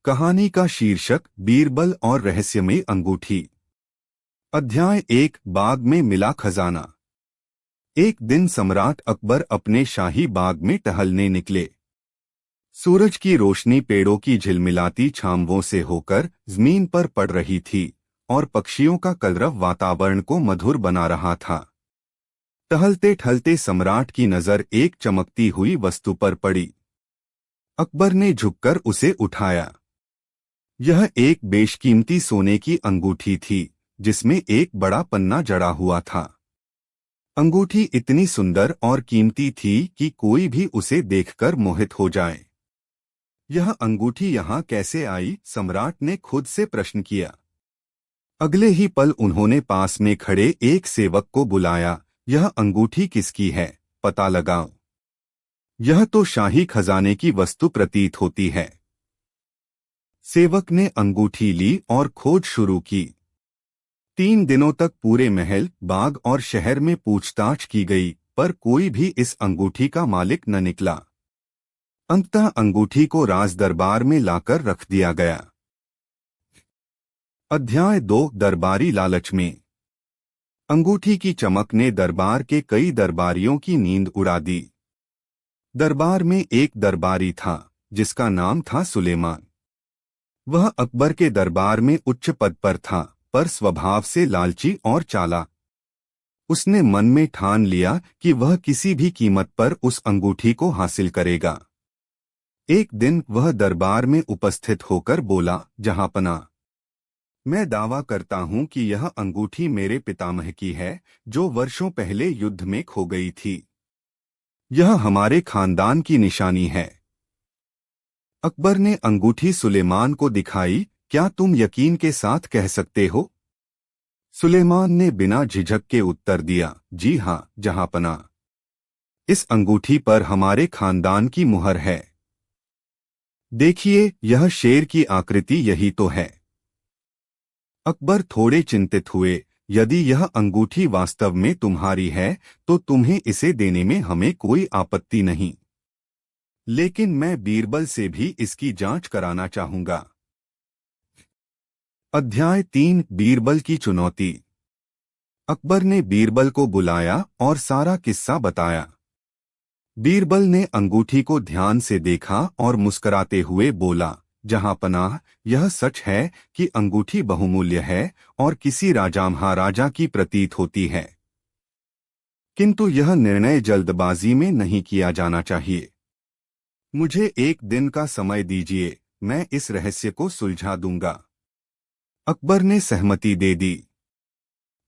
कहानी का शीर्षक बीरबल और रहस्यमयी अंगूठी। अध्याय 1। बाग में मिला खजाना। एक दिन सम्राट अकबर अपने शाही बाग में टहलने निकले। सूरज की रोशनी पेड़ों की झिलमिलाती छांवों से होकर जमीन पर पड़ रही थी और पक्षियों का कलरव वातावरण को मधुर बना रहा था। टहलते टहलते सम्राट की नजर एक चमकती हुई वस्तु पर पड़ी। अकबर ने झुककर उसे उठाया। यह एक बेशकीमती सोने की अंगूठी थी जिसमें एक बड़ा पन्ना जड़ा हुआ था। अंगूठी इतनी सुंदर और कीमती थी कि कोई भी उसे देखकर मोहित हो जाए। यह अंगूठी यहाँ कैसे आई? सम्राट ने खुद से प्रश्न किया। अगले ही पल उन्होंने पास में खड़े एक सेवक को बुलाया। यह अंगूठी किसकी है? पता लगाओ। यह तो शाही खजाने की वस्तु प्रतीत होती है। सेवक ने अंगूठी ली और खोज शुरू की। 3 दिनों तक पूरे महल, बाग और शहर में पूछताछ की गई, पर कोई भी इस अंगूठी का मालिक न निकला। अंततः अंगूठी को राज दरबार में लाकर रख दिया गया। अध्याय 2। दरबारी लालच में। अंगूठी की चमक ने दरबार के कई दरबारियों की नींद उड़ा दी। दरबार में एक दरबारी था जिसका नाम था सुलेमान। वह अकबर के दरबार में उच्च पद पर था, पर स्वभाव से लालची और चालाक। उसने मन में ठान लिया कि वह किसी भी कीमत पर उस अंगूठी को हासिल करेगा। एक दिन वह दरबार में उपस्थित होकर बोला, जहांपना, मैं दावा करता हूं कि यह अंगूठी मेरे पितामह की है, जो वर्षों पहले युद्ध में खो गई थी। यह हमारे खानदान की निशानी है। अकबर ने अंगूठी सुलेमान को दिखाई। क्या तुम यकीन के साथ कह सकते हो? सुलेमान ने बिना झिझक के उत्तर दिया, जी हाँ, जहांपना। इस अंगूठी पर हमारे खानदान की मुहर है। देखिए, यह शेर की आकृति यही तो है। अकबर थोड़े चिंतित हुए। यदि यह अंगूठी वास्तव में तुम्हारी है तो तुम्हें इसे देने में हमें कोई आपत्ति नहीं, लेकिन मैं बीरबल से भी इसकी जांच कराना चाहूंगा। अध्याय 3। बीरबल की चुनौती। अकबर ने बीरबल को बुलाया और सारा किस्सा बताया। बीरबल ने अंगूठी को ध्यान से देखा और मुस्कुराते हुए बोला, जहांपनाह, यह सच है कि अंगूठी बहुमूल्य है और किसी राजा महाराजा की प्रतीत होती है, किंतु यह निर्णय जल्दबाजी में नहीं किया जाना चाहिए। मुझे एक दिन का समय दीजिए, मैं इस रहस्य को सुलझा दूंगा। अकबर ने सहमति दे दी।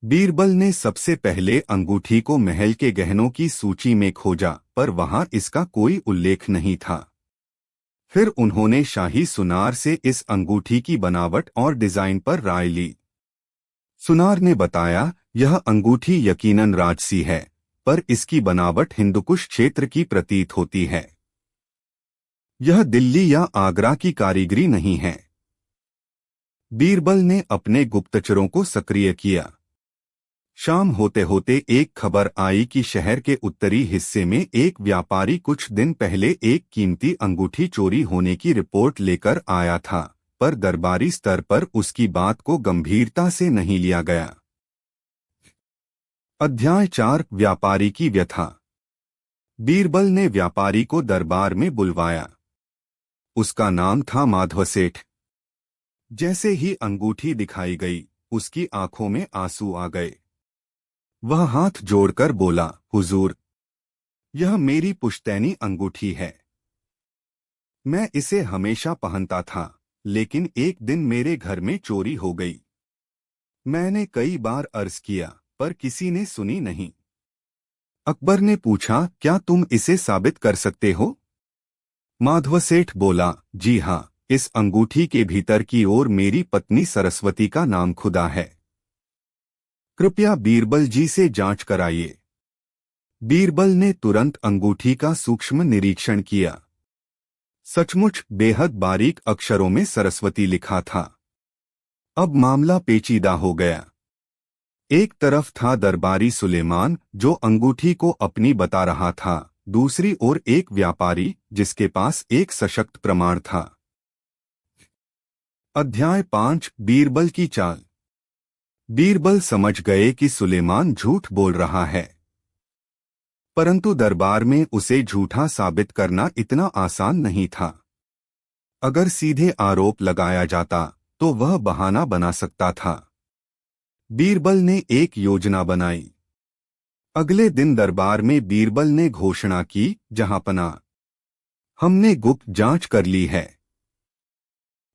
बीरबल ने सबसे पहले अंगूठी को महल के गहनों की सूची में खोजा, पर वहां इसका कोई उल्लेख नहीं था। फिर उन्होंने शाही सुनार से इस अंगूठी की बनावट और डिजाइन पर राय ली। सुनार ने बताया, यह अंगूठी यकीनन राजसी है, पर इसकी बनावट हिंदुकुश क्षेत्र की प्रतीत होती है। यह दिल्ली या आगरा की कारीगरी नहीं है। बीरबल ने अपने गुप्तचरों को सक्रिय किया। शाम होते होते एक खबर आई कि शहर के उत्तरी हिस्से में एक व्यापारी कुछ दिन पहले एक कीमती अंगूठी चोरी होने की रिपोर्ट लेकर आया था, पर दरबारी स्तर पर उसकी बात को गंभीरता से नहीं लिया गया। अध्याय 4। व्यापारी की व्यथा। बीरबल ने व्यापारी को दरबार में बुलवाया। उसका नाम था माधव सेठ। जैसे ही अंगूठी दिखाई गई, उसकी आंखों में आंसू आ गए। वह हाथ जोड़कर बोला, हुजूर, यह मेरी पुश्तैनी अंगूठी है। मैं इसे हमेशा पहनता था, लेकिन एक दिन मेरे घर में चोरी हो गई। मैंने कई बार अर्ज किया, पर किसी ने सुनी नहीं। अकबर ने पूछा, क्या तुम इसे साबित कर सकते हो? माधव सेठ बोला, जी हाँ, इस अंगूठी के भीतर की ओर मेरी पत्नी सरस्वती का नाम खुदा है। कृपया बीरबल जी से जांच कराइए। बीरबल ने तुरंत अंगूठी का सूक्ष्म निरीक्षण किया। सचमुच बेहद बारीक अक्षरों में सरस्वती लिखा था। अब मामला पेचीदा हो गया। एक तरफ था दरबारी सुलेमान, जो अंगूठी को अपनी बता रहा था, दूसरी ओर एक व्यापारी जिसके पास एक सशक्त प्रमाण था। अध्याय 5 बीरबल की चाल। बीरबल समझ गए कि सुलेमान झूठ बोल रहा है, परंतु दरबार में उसे झूठा साबित करना इतना आसान नहीं था। अगर सीधे आरोप लगाया जाता तो वह बहाना बना सकता था। बीरबल ने एक योजना बनाई। अगले दिन दरबार में बीरबल ने घोषणा की, जहांपना, हमने गुप्त जांच कर ली है।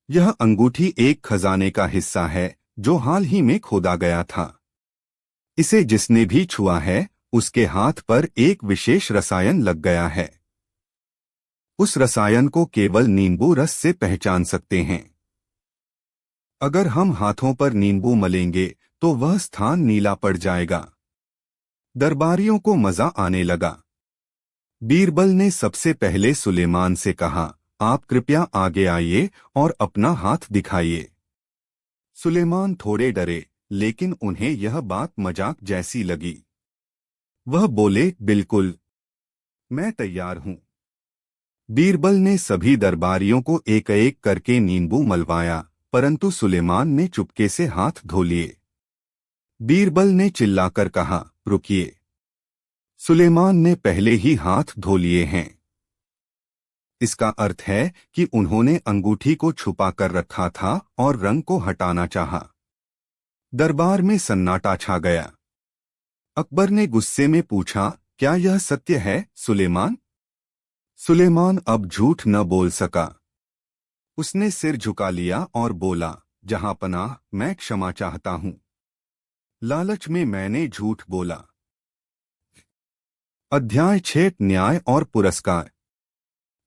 यह अंगूठी एक खजाने का हिस्सा है जो हाल ही में खोदा गया था। इसे जिसने भी छुआ है उसके हाथ पर एक विशेष रसायन लग गया है। उस रसायन को केवल नींबू रस से पहचान सकते हैं। अगर हम हाथों पर नींबू मलेंगे तो वह स्थान नीला पड़ जाएगा। दरबारियों को मजा आने लगा। बीरबल ने सबसे पहले सुलेमान से कहा, आप कृपया आगे आइए और अपना हाथ दिखाइए। सुलेमान थोड़े डरे, लेकिन उन्हें यह बात मजाक जैसी लगी। वह बोले, बिल्कुल, मैं तैयार हूं। बीरबल ने सभी दरबारियों को एक एक करके नींबू मलवाया, परंतु सुलेमान ने चुपके से हाथ धो लिए। बीरबल ने चिल्लाकर कहा, रुकिए, सुलेमान ने पहले ही हाथ धो लिए हैं। इसका अर्थ है कि उन्होंने अंगूठी को छुपा कर रखा था और रंग को हटाना चाहा। दरबार में सन्नाटा छा गया। अकबर ने गुस्से में पूछा, क्या यह सत्य है सुलेमान? सुलेमान अब झूठ न बोल सका। उसने सिर झुका लिया और बोला, जहांपनाह, मैं क्षमा चाहता हूं। लालच में मैंने झूठ बोला। अध्याय 6 न्याय और पुरस्कार।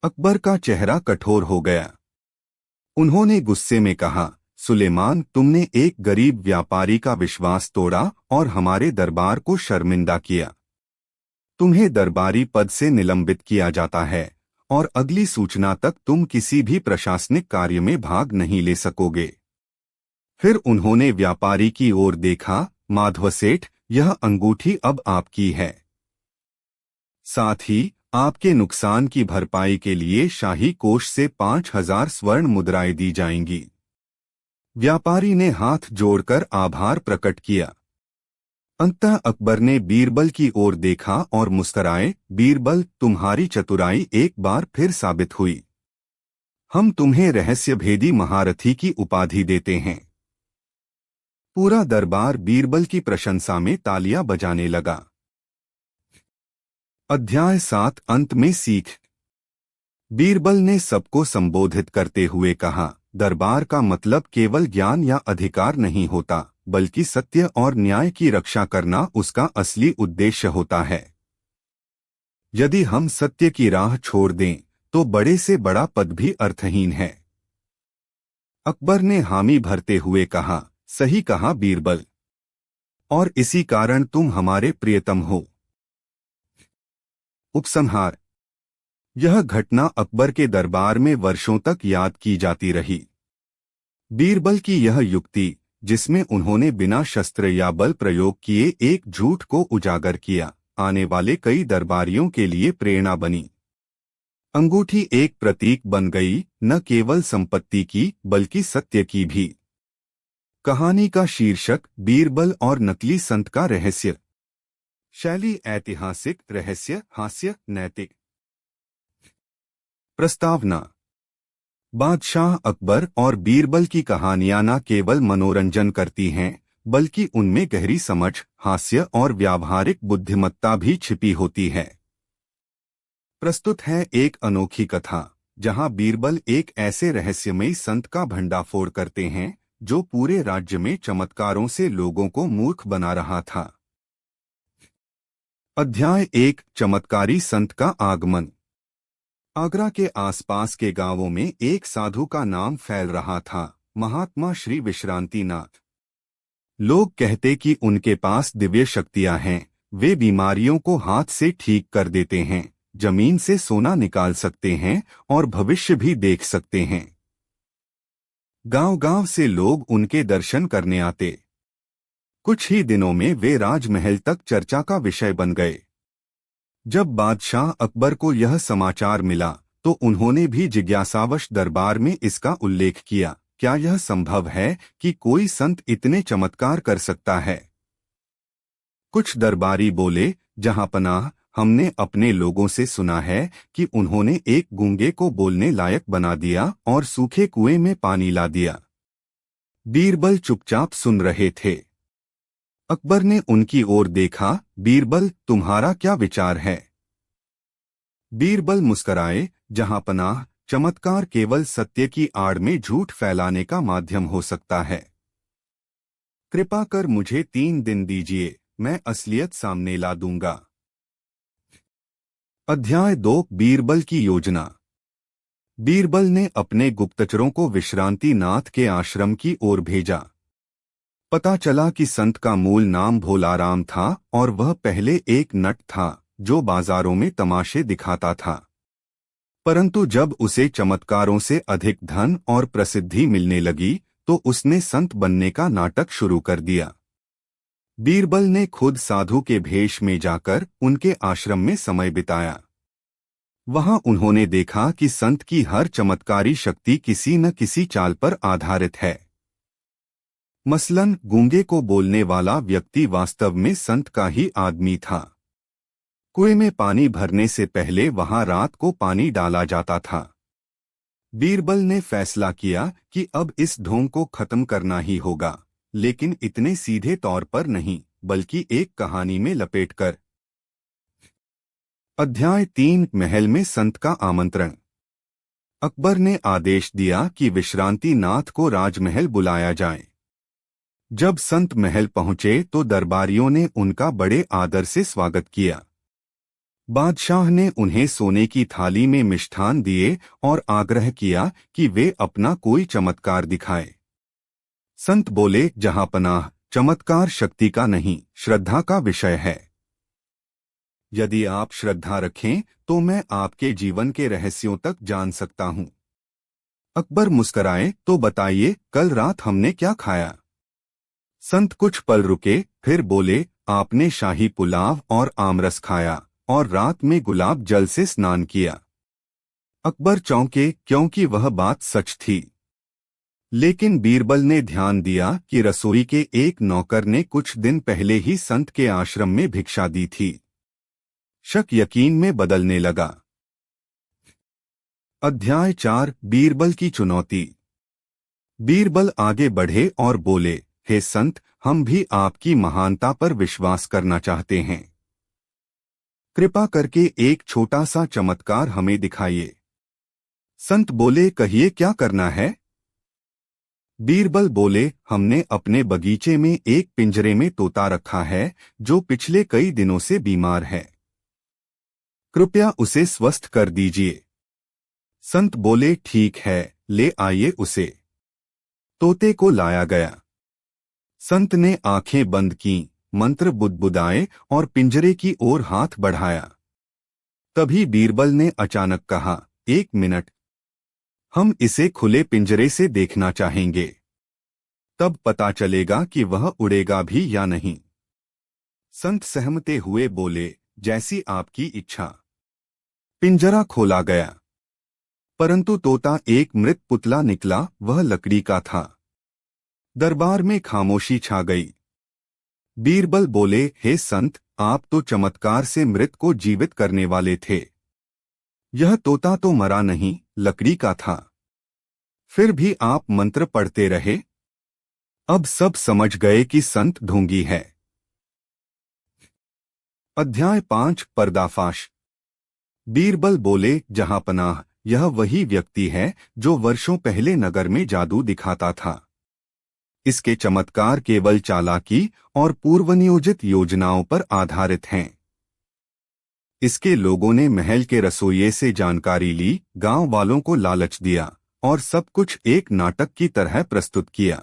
अकबर का चेहरा कठोर हो गया। उन्होंने गुस्से में कहा, सुलेमान, तुमने एक गरीब व्यापारी का विश्वास तोड़ा और हमारे दरबार को शर्मिंदा किया। तुम्हें दरबारी पद से निलंबित किया जाता है और अगली सूचना तक तुम किसी भी प्रशासनिक कार्य में भाग नहीं ले सकोगे। फिर उन्होंने व्यापारी की ओर देखा, माधव सेठ, यह अंगूठी अब आपकी है। साथ ही आपके नुकसान की भरपाई के लिए शाही कोष से 5,000 स्वर्ण मुद्राएं दी जाएंगी। व्यापारी ने हाथ जोड़कर आभार प्रकट किया। अंततः अकबर ने बीरबल की ओर देखा और मुस्कराए, बीरबल, तुम्हारी चतुराई एक बार फिर साबित हुई। हम तुम्हें रहस्यभेदी महारथी की उपाधि देते हैं। पूरा दरबार बीरबल की प्रशंसा में तालियां बजाने लगा। अध्याय 7 अंत में सीख। बीरबल ने सबको संबोधित करते हुए कहा, दरबार का मतलब केवल ज्ञान या अधिकार नहीं होता, बल्कि सत्य और न्याय की रक्षा करना उसका असली उद्देश्य होता है। यदि हम सत्य की राह छोड़ दें तो बड़े से बड़ा पद भी अर्थहीन है। अकबर ने हामी भरते हुए कहा, सही कहा बीरबल, और इसी कारण तुम हमारे प्रियतम हो। उपसंहार। यह घटना अकबर के दरबार में वर्षों तक याद की जाती रही। बीरबल की यह युक्ति, जिसमें उन्होंने बिना शस्त्र या बल प्रयोग किए एक झूठ को उजागर किया, आने वाले कई दरबारियों के लिए प्रेरणा बनी। अंगूठी एक प्रतीक बन गई, न केवल संपत्ति की बल्कि सत्य की भी। कहानी का शीर्षक, बीरबल और नकली संत का रहस्य। शैली, ऐतिहासिक, रहस्य, हास्य, नैतिक। प्रस्तावना। बादशाह अकबर और बीरबल की कहानियां न केवल मनोरंजन करती हैं, बल्कि उनमें गहरी समझ, हास्य और व्यावहारिक बुद्धिमत्ता भी छिपी होती है। प्रस्तुत है एक अनोखी कथा, जहां बीरबल एक ऐसे रहस्यमयी संत का भंडाफोड़ करते हैं जो पूरे राज्य में चमत्कारों से लोगों को मूर्ख बना रहा था। अध्याय 1 चमत्कारी संत का आगमन। आगरा के आसपास के गांवों में एक साधु का नाम फैल रहा था, महात्मा श्री विश्रांतिनाथ। लोग कहते कि उनके पास दिव्य शक्तियां हैं। वे बीमारियों को हाथ से ठीक कर देते हैं, जमीन से सोना निकाल सकते हैं और भविष्य भी देख सकते हैं। गांव-गांव से लोग उनके दर्शन करने आते। कुछ ही दिनों में वे राजमहल तक चर्चा का विषय बन गए। जब बादशाह अकबर को यह समाचार मिला तो उन्होंने भी जिज्ञासावश दरबार में इसका उल्लेख किया, क्या यह संभव है कि कोई संत इतने चमत्कार कर सकता है? कुछ दरबारी बोले, जहांपनाह, हमने अपने लोगों से सुना है कि उन्होंने एक गूंगे को बोलने लायक बना दिया और सूखे कुएं में पानी ला दिया। बीरबल चुपचाप सुन रहे थे। अकबर ने उनकी ओर देखा। बीरबल, तुम्हारा क्या विचार है? बीरबल मुस्कराए, जहांपनाह, चमत्कार केवल सत्य की आड़ में झूठ फैलाने का माध्यम हो सकता है। कृपा कर मुझे 3 दिन दीजिए, मैं असलियत सामने ला दूंगा। अध्याय 2 बीरबल की योजना। बीरबल ने अपने गुप्तचरों को विश्रांति नाथ के आश्रम की ओर भेजा। पता चला कि संत का मूल नाम भोलाराम था और वह पहले एक नट था जो बाजारों में तमाशे दिखाता था। परंतु जब उसे चमत्कारों से अधिक धन और प्रसिद्धि मिलने लगी तो उसने संत बनने का नाटक शुरू कर दिया। बीरबल ने खुद साधु के भेष में जाकर उनके आश्रम में समय बिताया। वहां उन्होंने देखा कि संत की हर चमत्कारी शक्ति किसी न किसी चाल पर आधारित है। मसलन गूंगे को बोलने वाला व्यक्ति वास्तव में संत का ही आदमी था। कुएं में पानी भरने से पहले वहां रात को पानी डाला जाता था। बीरबल ने फैसला किया कि अब इस ढोंग को खत्म करना ही होगा, लेकिन इतने सीधे तौर पर नहीं, बल्कि एक कहानी में लपेटकर। अध्याय 3 महल में संत का आमंत्रण। अकबर ने आदेश दिया कि विश्रांति नाथ को राजमहल बुलाया जाए। जब संत महल पहुंचे तो दरबारियों ने उनका बड़े आदर से स्वागत किया। बादशाह ने उन्हें सोने की थाली में मिष्ठान दिए और आग्रह किया कि वे अपना कोई चमत्कार दिखाए। संत बोले, जहांपनाह, चमत्कार शक्ति का नहीं, श्रद्धा का विषय है। यदि आप श्रद्धा रखें तो मैं आपके जीवन के रहस्यों तक जान सकता हूं। अकबर मुस्कराए, तो बताइए, कल रात हमने क्या खाया? संत कुछ पल रुके, फिर बोले, आपने शाही पुलाव और आमरस खाया और रात में गुलाब जल से स्नान किया। अकबर चौंके, क्योंकि वह बात सच थी। लेकिन बीरबल ने ध्यान दिया कि रसोई के एक नौकर ने कुछ दिन पहले ही संत के आश्रम में भिक्षा दी थी। शक यकीन में बदलने लगा। अध्याय 4 बीरबल की चुनौती। बीरबल आगे बढ़े और बोले, हे संत, हम भी आपकी महानता पर विश्वास करना चाहते हैं। कृपा करके एक छोटा सा चमत्कार हमें दिखाइए। संत बोले, कहिए क्या करना है? बीरबल बोले, हमने अपने बगीचे में एक पिंजरे में तोता रखा है जो पिछले कई दिनों से बीमार है। कृपया उसे स्वस्थ कर दीजिए। संत बोले, ठीक है, ले आइए उसे। तोते को लाया गया। संत ने आंखें बंद कीं, मंत्र बुदबुदाए और पिंजरे की ओर हाथ बढ़ाया। तभी बीरबल ने अचानक कहा, 1 मिनट, हम इसे खुले पिंजरे से देखना चाहेंगे। तब पता चलेगा कि वह उड़ेगा भी या नहीं। संत सहमते हुए बोले, जैसी आपकी इच्छा। पिंजरा खोला गया, परंतु तोता एक मृत पुतला निकला। वह लकड़ी का था। दरबार में खामोशी छा गई। बीरबल बोले, हे संत, आप तो चमत्कार से मृत को जीवित करने वाले थे। यह तोता तो मरा नहीं, लकड़ी का था। फिर भी आप मंत्र पढ़ते रहे। अब सब समझ गए कि संत ढोंगी है। अध्याय 5 पर्दाफाश। बीरबल बोले, जहांपनाह, यह वही व्यक्ति है जो वर्षों पहले नगर में जादू दिखाता था। इसके चमत्कार केवल चालाकी और पूर्वनियोजित योजनाओं पर आधारित हैं। इसके लोगों ने महल के रसोइये से जानकारी ली, गांव वालों को लालच दिया और सब कुछ एक नाटक की तरह प्रस्तुत किया।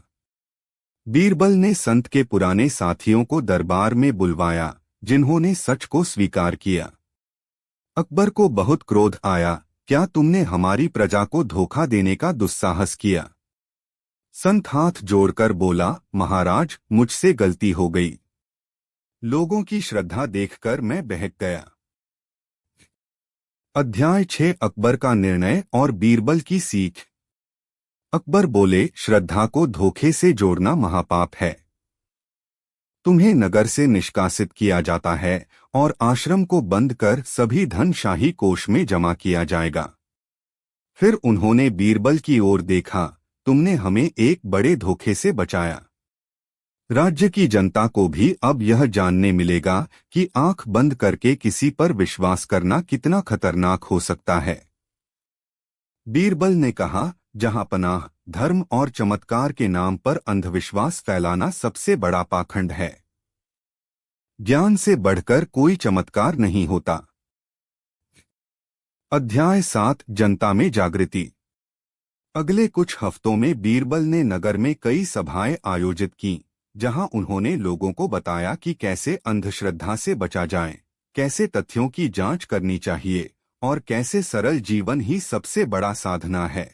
बीरबल ने संत के पुराने साथियों को दरबार में बुलवाया, जिन्होंने सच को स्वीकार किया। अकबर को बहुत क्रोध आया, क्या तुमने हमारी प्रजा को धोखा देने का दुस्साहस किया? संत हाथ जोड़कर बोला, महाराज, मुझसे गलती हो गई। लोगों की श्रद्धा देखकर मैं बहक गया। अध्याय 6 अकबर का निर्णय और बीरबल की सीख। अकबर बोले, श्रद्धा को धोखे से जोड़ना महापाप है। तुम्हें नगर से निष्कासित किया जाता है और आश्रम को बंद कर सभी धन शाही कोष में जमा किया जाएगा। फिर उन्होंने बीरबल की ओर देखा, तुमने हमें एक बड़े धोखे से बचाया। राज्य की जनता को भी अब यह जानने मिलेगा कि आंख बंद करके किसी पर विश्वास करना कितना खतरनाक हो सकता है। बीरबल ने कहा, जहांपनाह, धर्म और चमत्कार के नाम पर अंधविश्वास फैलाना सबसे बड़ा पाखंड है। ज्ञान से बढ़कर कोई चमत्कार नहीं होता। अध्याय 7, जनता में जागृति। अगले कुछ हफ्तों में बीरबल ने नगर में कई सभाएं आयोजित की, जहां उन्होंने लोगों को बताया कि कैसे अंधश्रद्धा से बचा जाए, कैसे तथ्यों की जांच करनी चाहिए और कैसे सरल जीवन ही सबसे बड़ा साधना है।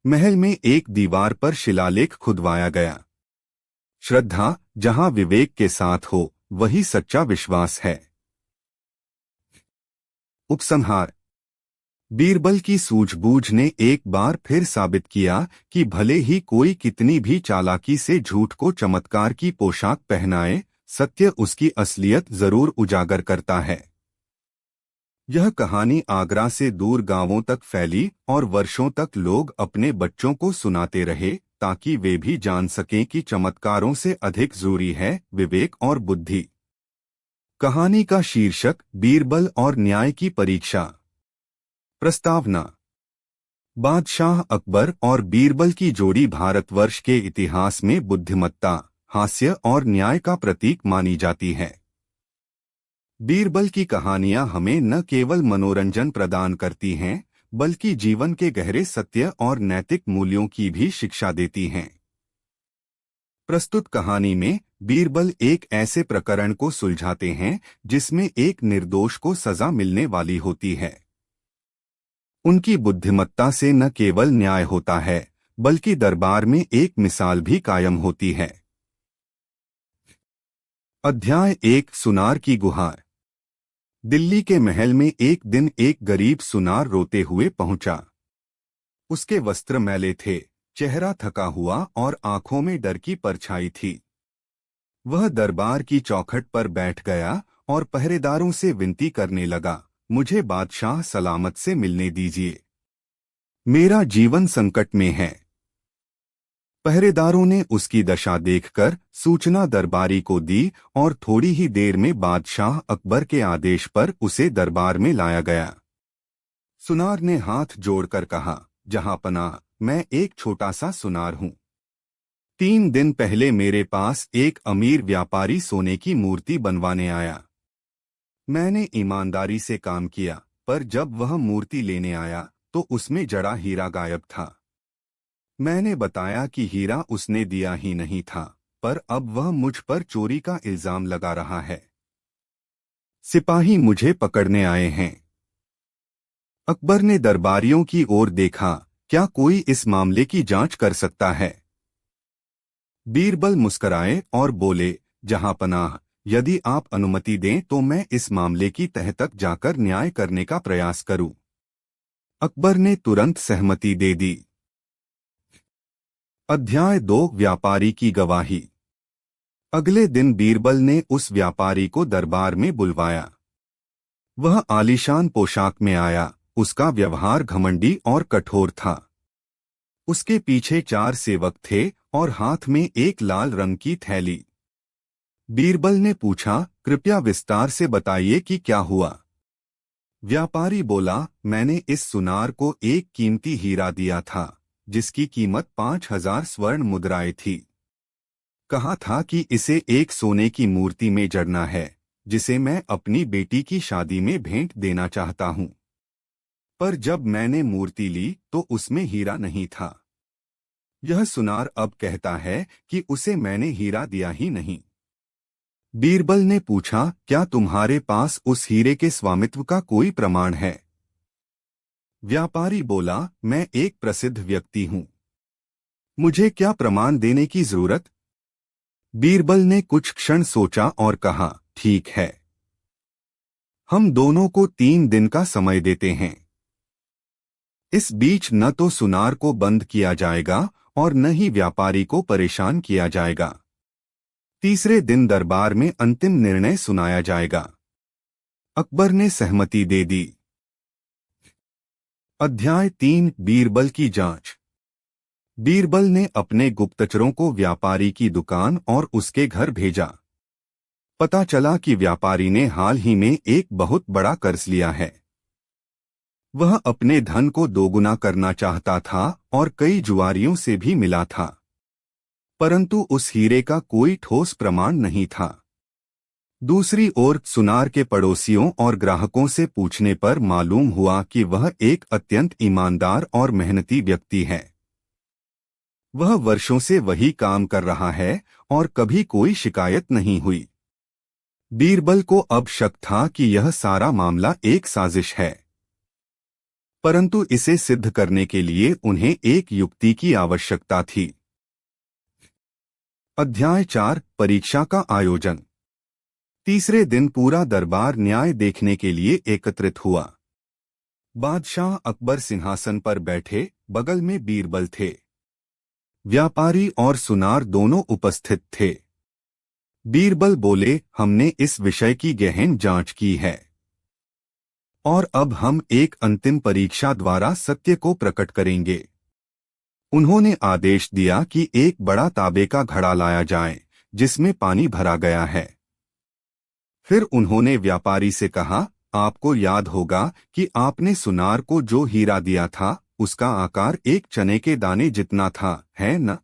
महल में एक दीवार पर शिलालेख खुदवाया गया, श्रद्धा जहां विवेक के साथ हो वही सच्चा विश्वास है। उपसंहार। बीरबल की सूझबूझ ने एक बार फिर साबित किया कि भले ही कोई कितनी भी चालाकी से झूठ को चमत्कार की पोशाक पहनाए, सत्य उसकी असलियत जरूर उजागर करता है। यह कहानी आगरा से दूर गांवों तक फैली और वर्षों तक लोग अपने बच्चों को सुनाते रहे, ताकि वे भी जान सकें कि चमत्कारों से अधिक जरूरी है विवेक और बुद्धि। कहानी का शीर्षक, बीरबल और न्याय की परीक्षा। प्रस्तावना। बादशाह अकबर और बीरबल की जोड़ी भारतवर्ष के इतिहास में बुद्धिमत्ता, हास्य और न्याय का प्रतीक मानी जाती है। बीरबल की कहानियां हमें न केवल मनोरंजन प्रदान करती हैं, बल्कि जीवन के गहरे सत्य और नैतिक मूल्यों की भी शिक्षा देती हैं। प्रस्तुत कहानी में बीरबल एक ऐसे प्रकरण को सुलझाते हैं जिसमें एक निर्दोष को सजा मिलने वाली होती है। उनकी बुद्धिमत्ता से न केवल न्याय होता है, बल्कि दरबार में एक मिसाल भी कायम होती है। अध्याय 1, सुनार की गुहार। दिल्ली के महल में एक दिन एक गरीब सुनार रोते हुए पहुंचा। उसके वस्त्र मैले थे, चेहरा थका हुआ और आंखों में डर की परछाई थी। वह दरबार की चौखट पर बैठ गया और पहरेदारों से विनती करने लगा, मुझे बादशाह सलामत से मिलने दीजिए, मेरा जीवन संकट में है। पहरेदारों ने उसकी दशा देखकर सूचना दरबारी को दी और थोड़ी ही देर में बादशाह अकबर के आदेश पर उसे दरबार में लाया गया। सुनार ने हाथ जोड़कर कहा, जहांपनाह, मैं एक छोटा सा सुनार हूं। 3 दिन पहले मेरे पास एक अमीर व्यापारी सोने की मूर्ति बनवाने आया। मैंने ईमानदारी से काम किया, पर जब वह मूर्ति लेने आया तो उसमें जड़ा हीरा गायब था। मैंने बताया कि हीरा उसने दिया ही नहीं था, पर अब वह मुझ पर चोरी का इल्जाम लगा रहा है। सिपाही मुझे पकड़ने आए हैं। अकबर ने दरबारियों की ओर देखा, क्या कोई इस मामले की जांच कर सकता है? बीरबल मुस्कराए और बोले, जहांपनाह, यदि आप अनुमति दें तो मैं इस मामले की तह तक जाकर न्याय करने का प्रयास करूं। अकबर ने तुरंत सहमति दे दी। अध्याय 2, व्यापारी की गवाही। अगले दिन बीरबल ने उस व्यापारी को दरबार में बुलवाया। वह आलीशान पोशाक में आया, उसका व्यवहार घमंडी और कठोर था। उसके पीछे 4 सेवक थे और हाथ में एक लाल रंग की थैली। बीरबल ने पूछा, कृपया विस्तार से बताइए कि क्या हुआ। व्यापारी बोला, मैंने इस सुनार को एक कीमती हीरा दिया था, जिसकी कीमत 5000 स्वर्ण मुद्राएं थी। कहा था कि इसे एक सोने की मूर्ति में जड़ना है, जिसे मैं अपनी बेटी की शादी में भेंट देना चाहता हूं। पर जब मैंने मूर्ति ली तो उसमें हीरा नहीं था। यह सुनार अब कहता है कि उसे मैंने हीरा दिया ही नहीं। बीरबल ने पूछा, क्या तुम्हारे पास उस हीरे के स्वामित्व का कोई प्रमाण है? व्यापारी बोला, मैं एक प्रसिद्ध व्यक्ति हूं, मुझे क्या प्रमाण देने की जरूरत? बीरबल ने कुछ क्षण सोचा और कहा, ठीक है, हम दोनों को 3 दिन का समय देते हैं। इस बीच न तो सुनार को बंद किया जाएगा और न ही व्यापारी को परेशान किया जाएगा। तीसरे दिन दरबार में अंतिम निर्णय सुनाया जाएगा। अकबर ने सहमति दे दी। अध्याय 3 बीरबल की जांच। बीरबल ने अपने गुप्तचरों को व्यापारी की दुकान और उसके घर भेजा। पता चला कि व्यापारी ने हाल ही में एक बहुत बड़ा कर्ज लिया है। वह अपने धन को दोगुना करना चाहता था और कई जुआरियों से भी मिला था, परंतु उस हीरे का कोई ठोस प्रमाण नहीं था। दूसरी ओर सुनार के पड़ोसियों और ग्राहकों से पूछने पर मालूम हुआ कि वह एक अत्यंत ईमानदार और मेहनती व्यक्ति है। वह वर्षों से वही काम कर रहा है और कभी कोई शिकायत नहीं हुई। बीरबल को अब शक था कि यह सारा मामला एक साजिश है, परंतु इसे सिद्ध करने के लिए उन्हें एक युक्ति की आवश्यकता थी। अध्याय 4 परीक्षा का आयोजन। तीसरे दिन पूरा दरबार न्याय देखने के लिए एकत्रित हुआ। बादशाह अकबर सिंहासन पर बैठे, बगल में बीरबल थे। व्यापारी और सुनार दोनों उपस्थित थे। बीरबल बोले, हमने इस विषय की गहन जांच की है और अब हम एक अंतिम परीक्षा द्वारा सत्य को प्रकट करेंगे। उन्होंने आदेश दिया कि एक बड़ा तांबे का घड़ा लाया जाए जिसमें पानी भरा गया है। फिर उन्होंने व्यापारी से कहा, आपको याद होगा कि आपने सुनार को जो हीरा दिया था उसका आकार एक चने के दाने जितना था, है न?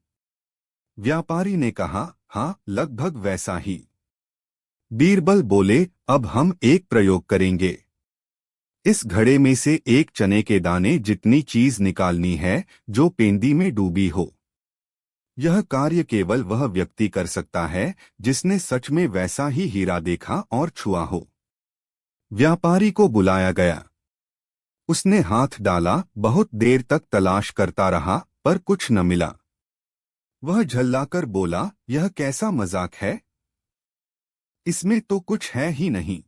व्यापारी ने कहा, हाँ, लगभग वैसा ही। बीरबल बोले, अब हम एक प्रयोग करेंगे। इस घड़े में से एक चने के दाने जितनी चीज निकालनी है जो पेंदी में डूबी हो। यह कार्य केवल वह व्यक्ति कर सकता है जिसने सच में वैसा ही हीरा देखा और छुआ हो। व्यापारी को बुलाया गया। उसने हाथ डाला, बहुत देर तक तलाश करता रहा पर कुछ न मिला। वह झल्लाकर बोला, यह कैसा मजाक है? इसमें तो कुछ है ही नहीं।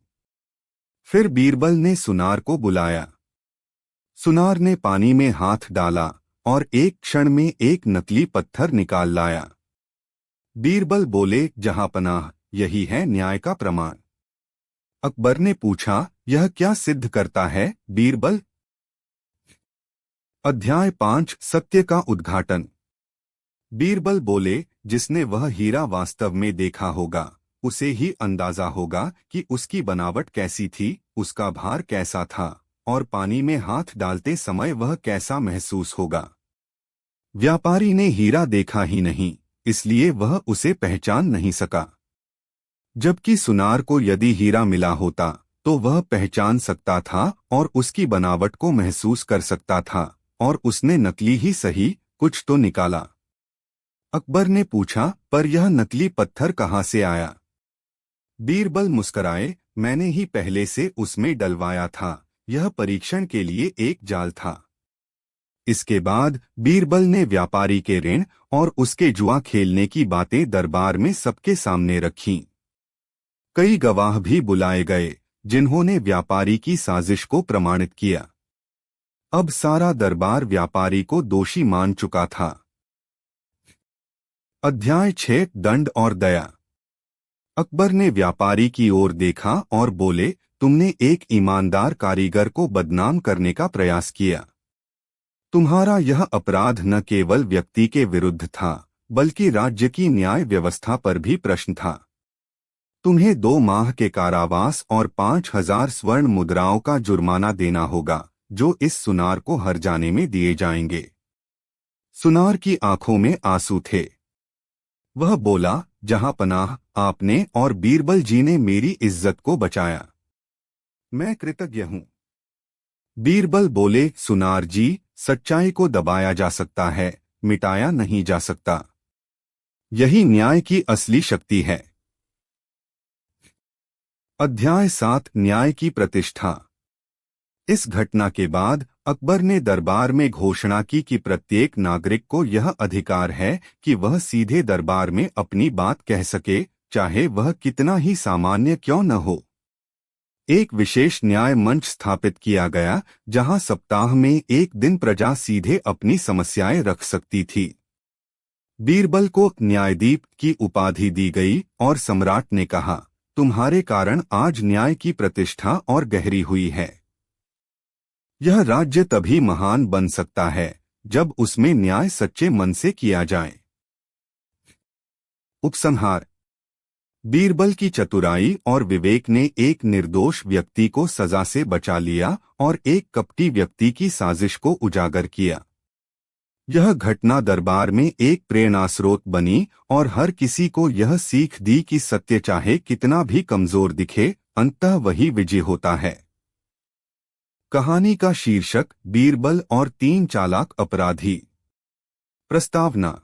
फिर बीरबल ने सुनार को बुलाया। सुनार ने पानी में हाथ डाला और एक क्षण में एक नकली पत्थर निकाल लाया। बीरबल बोले, जहांपनाह, यही है न्याय का प्रमाण। अकबर ने पूछा, यह क्या सिद्ध करता है बीरबल? अध्याय 5 सत्य का उद्घाटन। बीरबल बोले, जिसने वह हीरा वास्तव में देखा होगा उसे ही अंदाजा होगा कि उसकी बनावट कैसी थी, उसका भार कैसा था और पानी में हाथ डालते समय वह कैसा महसूस होगा। व्यापारी ने हीरा देखा ही नहीं, इसलिए वह उसे पहचान नहीं सका। जबकि सुनार को यदि हीरा मिला होता तो वह पहचान सकता था और उसकी बनावट को महसूस कर सकता था, और उसने नकली ही सही कुछ तो निकाला। अकबर ने पूछा, पर यह नकली पत्थर कहाँ से आया? बीरबल मुस्कराए, मैंने ही पहले से उसमें डलवाया था। यह परीक्षण के लिए एक जाल था। इसके बाद बीरबल ने व्यापारी के ऋण और उसके जुआ खेलने की बातें दरबार में सबके सामने रखीं। कई गवाह भी बुलाए गए जिन्होंने व्यापारी की साजिश को प्रमाणित किया। अब सारा दरबार व्यापारी को दोषी मान चुका था। अध्याय 6 दंड और दया। अकबर ने व्यापारी की ओर देखा और बोले, तुमने एक ईमानदार कारीगर को बदनाम करने का प्रयास किया। तुम्हारा यह अपराध न केवल व्यक्ति के विरुद्ध था बल्कि राज्य की न्याय व्यवस्था पर भी प्रश्न था। तुम्हें 2 माह के कारावास और 5000 स्वर्ण मुद्राओं का जुर्माना देना होगा जो इस सुनार को हर जाने में दिए जाएंगे। सुनार की आंखों में आंसू थे। वह बोला, जहांपनाह, आपने और बीरबल जी ने मेरी इज्जत को बचाया। मैं कृतज्ञ हूं। बीरबल बोले, सुनार जी, सच्चाई को दबाया जा सकता है, मिटाया नहीं जा सकता। यही न्याय की असली शक्ति है। अध्याय 7 न्याय की प्रतिष्ठा। इस घटना के बाद अकबर ने दरबार में घोषणा की कि प्रत्येक नागरिक को यह अधिकार है कि वह सीधे दरबार में अपनी बात कह सके, चाहे वह कितना ही सामान्य क्यों न हो। एक विशेष न्याय मंच स्थापित किया गया जहां सप्ताह में एक दिन प्रजा सीधे अपनी समस्याएं रख सकती थी। बीरबल को न्यायदीप की उपाधि दी गई और सम्राट ने कहा, तुम्हारे कारण आज न्याय की प्रतिष्ठा और गहरी हुई है। यह राज्य तभी महान बन सकता है जब उसमें न्याय सच्चे मन से किया जाए। उपसंहार। बीरबल की चतुराई और विवेक ने एक निर्दोष व्यक्ति को सजा से बचा लिया और एक कपटी व्यक्ति की साजिश को उजागर किया। यह घटना दरबार में एक प्रेरणास्रोत बनी और हर किसी को यह सीख दी कि सत्य चाहे कितना भी कमजोर दिखे, अंततः वही विजय होता है। कहानी का शीर्षक बीरबल और 3 चालाक अपराधी। प्रस्तावना।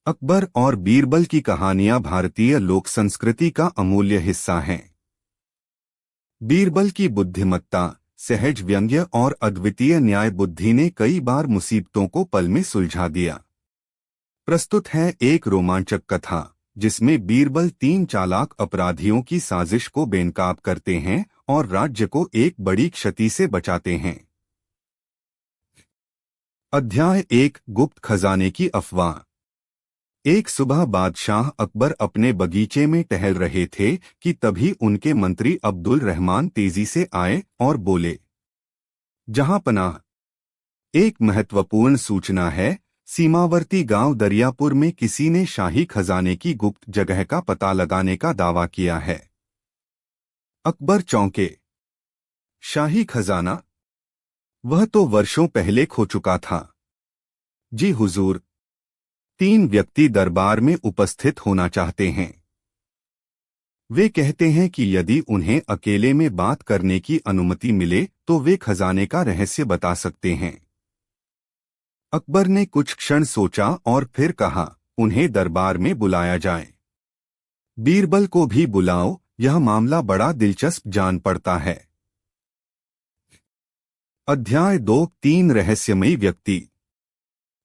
अकबर और बीरबल की कहानियां भारतीय लोक संस्कृति का अमूल्य हिस्सा हैं। बीरबल की बुद्धिमत्ता, सहज व्यंग्य और अद्वितीय न्याय बुद्धि ने कई बार मुसीबतों को पल में सुलझा दिया। प्रस्तुत है एक रोमांचक कथा जिसमें बीरबल 3 चालाक अपराधियों की साजिश को बेनकाब करते हैं और राज्य को एक बड़ी क्षति से बचाते हैं। अध्याय 1। गुप्त खजाने की अफवाह। एक सुबह बादशाह अकबर अपने बगीचे में टहल रहे थे कि तभी उनके मंत्री अब्दुल रहमान तेजी से आए और बोले, जहांपनाह, एक महत्वपूर्ण सूचना है। सीमावर्ती गांव दरियापुर में किसी ने शाही खजाने की गुप्त जगह का पता लगाने का दावा किया है। अकबर चौंके। शाही खजाना? वह तो वर्षों पहले खो चुका था। जी हुजूर, 3 व्यक्ति दरबार में उपस्थित होना चाहते हैं। वे कहते हैं कि यदि उन्हें अकेले में बात करने की अनुमति मिले तो वे खजाने का रहस्य बता सकते हैं। अकबर ने कुछ क्षण सोचा और फिर कहा, उन्हें दरबार में बुलाया जाए। बीरबल को भी बुलाओ, यह मामला बड़ा दिलचस्प जान पड़ता है। अध्याय 2। 3 रहस्यमयी व्यक्ति।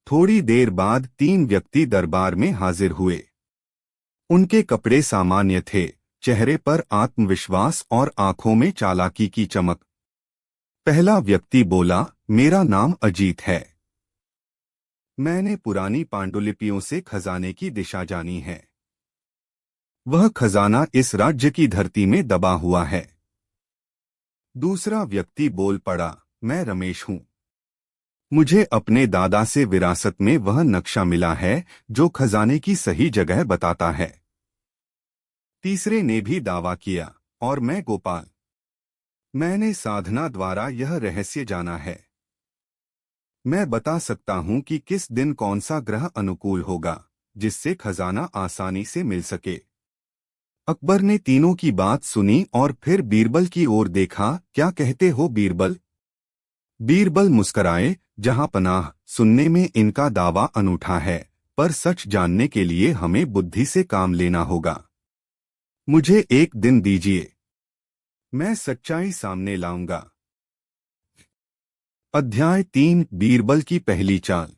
थोड़ी देर बाद 3 व्यक्ति दरबार में हाजिर हुए। उनके कपड़े सामान्य थे, चेहरे पर आत्मविश्वास और आंखों में चालाकी की चमक। पहला व्यक्ति बोला, मेरा नाम अजीत है। मैंने पुरानी पांडुलिपियों से खजाने की दिशा जानी है। वह खजाना इस राज्य की धरती में दबा हुआ है। दूसरा व्यक्ति बोल पड़ा, मैं रमेश हूं। मुझे अपने दादा से विरासत में वह नक्शा मिला है जो खजाने की सही जगह बताता है। तीसरे ने भी दावा किया, और मैं गोपाल। मैंने साधना द्वारा यह रहस्य जाना है। मैं बता सकता हूं कि किस दिन कौन सा ग्रह अनुकूल होगा जिससे खजाना आसानी से मिल सके। अकबर ने तीनों की बात सुनी और फिर बीरबल की ओर देखा, क्या कहते हो बीरबल? बीरबल मुस्कराए, जहांपनाह, सुनने में इनका दावा अनूठा है, पर सच जानने के लिए हमें बुद्धि से काम लेना होगा। मुझे एक दिन दीजिए, मैं सच्चाई सामने लाऊंगा। अध्याय 3। बीरबल की पहली चाल।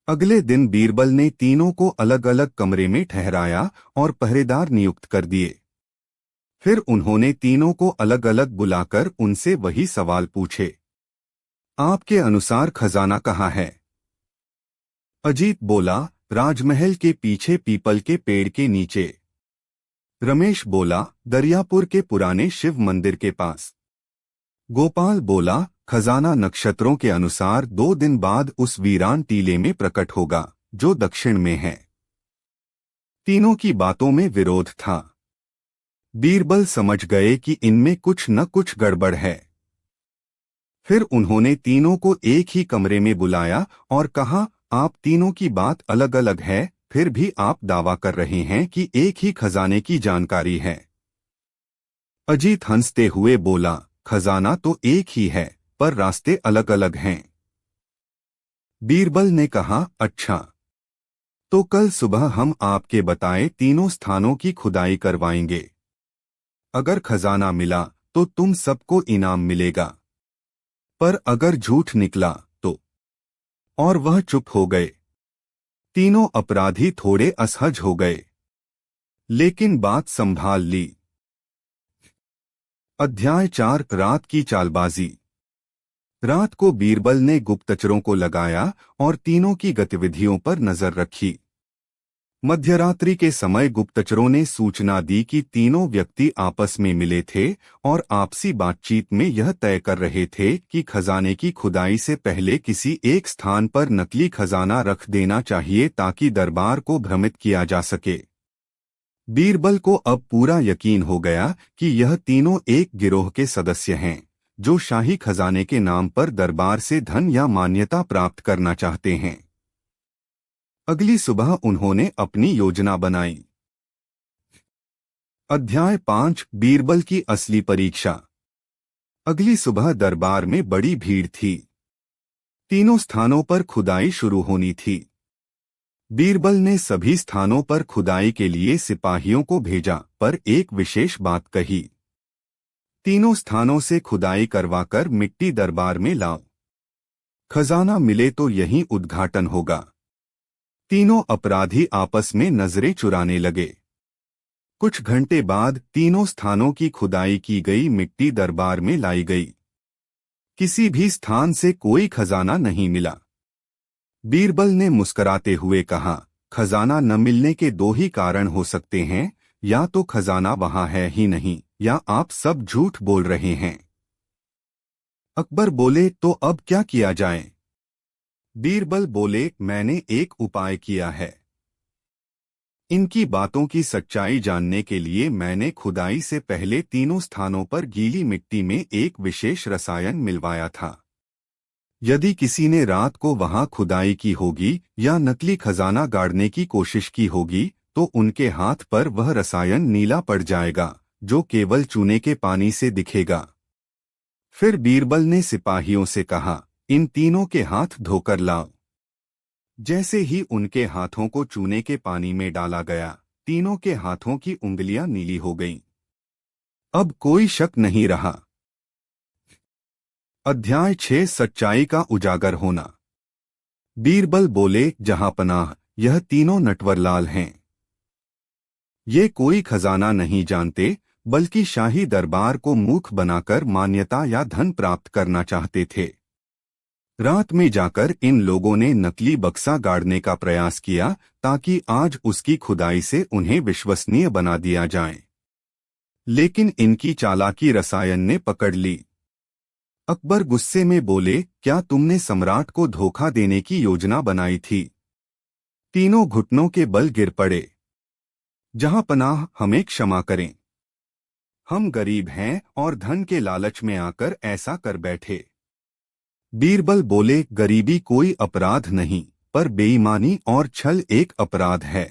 अगले दिन बीरबल ने तीनों को अलग अलग कमरे में ठहराया और पहरेदार नियुक्त कर दिए। फिर उन्होंने तीनों को अलग अलग बुलाकर उनसे वही सवाल पूछे, आपके अनुसार खजाना कहाँ है? अजीत बोला, राजमहल के पीछे पीपल के पेड़ के नीचे। रमेश बोला, दरियापुर के पुराने शिव मंदिर के पास। गोपाल बोला, खजाना नक्षत्रों के अनुसार 2 दिन बाद उस वीरान टीले में प्रकट होगा जो दक्षिण में है। तीनों की बातों में विरोध था। बीरबल समझ गए कि इनमें कुछ न कुछ गड़बड़ है। फिर उन्होंने तीनों को एक ही कमरे में बुलाया और कहा, आप तीनों की बात अलग अलग है, फिर भी आप दावा कर रहे हैं कि एक ही खजाने की जानकारी है। अजीत हंसते हुए बोला, खजाना तो एक ही है, पर रास्ते अलग अलग हैं। बीरबल ने कहा, अच्छा, तो कल सुबह हम आपके बताए तीनों स्थानों की खुदाई करवाएंगे। अगर खजाना मिला तो तुम सबको इनाम मिलेगा, पर अगर झूठ निकला तो। और वह चुप हो गए। तीनों अपराधी थोड़े असहज हो गए, लेकिन बात संभाल ली। अध्याय 4 रात की चालबाजी। रात को बीरबल ने गुप्तचरों को लगाया और तीनों की गतिविधियों पर नजर रखी। मध्यरात्रि के समय गुप्तचरों ने सूचना दी कि तीनों व्यक्ति आपस में मिले थे और आपसी बातचीत में यह तय कर रहे थे कि खजाने की खुदाई से पहले किसी एक स्थान पर नकली खजाना रख देना चाहिए ताकि दरबार को भ्रमित किया जा सके। बीरबल को अब पूरा यकीन हो गया कि यह तीनों एक गिरोह के सदस्य हैं जो शाही खजाने के नाम पर दरबार से धन या मान्यता प्राप्त करना चाहते हैं। अगली सुबह उन्होंने अपनी योजना बनाई। अध्याय 5 बीरबल की असली परीक्षा। अगली सुबह दरबार में बड़ी भीड़ थी। तीनों स्थानों पर खुदाई शुरू होनी थी। बीरबल ने सभी स्थानों पर खुदाई के लिए सिपाहियों को भेजा, पर एक विशेष बात कही। तीनों स्थानों से खुदाई करवाकर मिट्टी दरबार में लाओ। खजाना मिले तो यहीं उद्घाटन होगा। तीनों अपराधी आपस में नजरें चुराने लगे। कुछ घंटे बाद तीनों स्थानों की खुदाई की गई मिट्टी दरबार में लाई गई। किसी भी स्थान से कोई खजाना नहीं मिला। बीरबल ने मुस्कराते हुए कहा, खजाना न मिलने के दो ही कारण हो सकते हैं, या तो खजाना वहां है ही नहीं, या आप सब झूठ बोल रहे हैं। अकबर बोले, तो अब क्या किया जाए? बीरबल बोले, मैंने एक उपाय किया है। इनकी बातों की सच्चाई जानने के लिए मैंने खुदाई से पहले तीनों स्थानों पर गीली मिट्टी में एक विशेष रसायन मिलवाया था। यदि किसी ने रात को वहां खुदाई की होगी या नकली खजाना गाड़ने की कोशिश की होगी तो उनके हाथ पर वह रसायन नीला पड़ जाएगा, जो केवल चूने के पानी से दिखेगा। फिर बीरबल ने सिपाहियों से कहा, इन तीनों के हाथ धोकर लाओ। जैसे ही उनके हाथों को चूने के पानी में डाला गया, तीनों के हाथों की उंगलियां नीली हो गईं। अब कोई शक नहीं रहा। अध्याय 6 सच्चाई का उजागर होना। बीरबल बोले, जहांपनाह, यह तीनों नटवरलाल हैं। ये कोई खजाना नहीं जानते, बल्कि शाही दरबार को मूर्ख बनाकर मान्यता या धन प्राप्त करना चाहते थे। रात में जाकर इन लोगों ने नकली बक्सा गाड़ने का प्रयास किया ताकि आज उसकी खुदाई से उन्हें विश्वसनीय बना दिया जाए। लेकिन इनकी चालाकी रसायन ने पकड़ ली। अकबर गुस्से में बोले, क्या तुमने सम्राट को धोखा देने की योजना बनाई थी? तीनों घुटनों के बल गिर पड़े। जहांपनाह, हमें क्षमा करें। हम गरीब हैं और धन के लालच में आकर ऐसा कर बैठे। बीरबल बोले, गरीबी कोई अपराध नहीं, पर बेईमानी और छल एक अपराध है।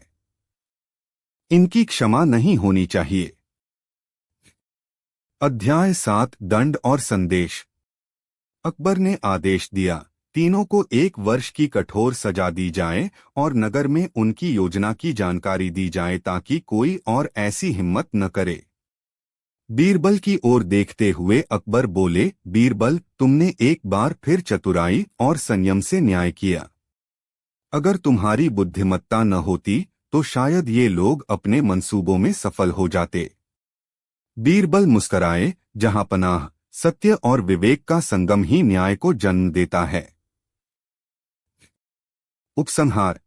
इनकी क्षमा नहीं होनी चाहिए। अध्याय 7 दंड और संदेश। अकबर ने आदेश दिया, तीनों को 1 वर्ष की कठोर सजा दी जाए और नगर में उनकी योजना की जानकारी दी जाए ताकि कोई और ऐसी हिम्मत न करे। बीरबल की ओर देखते हुए अकबर बोले, बीरबल, तुमने एक बार फिर चतुराई और संयम से न्याय किया। अगर तुम्हारी बुद्धिमत्ता न होती तो शायद ये लोग अपने मंसूबों में सफल हो जाते। बीरबल मुस्कराए, जहांपनाह, सत्य और विवेक का संगम ही न्याय को जन्म देता है। उपसंहार।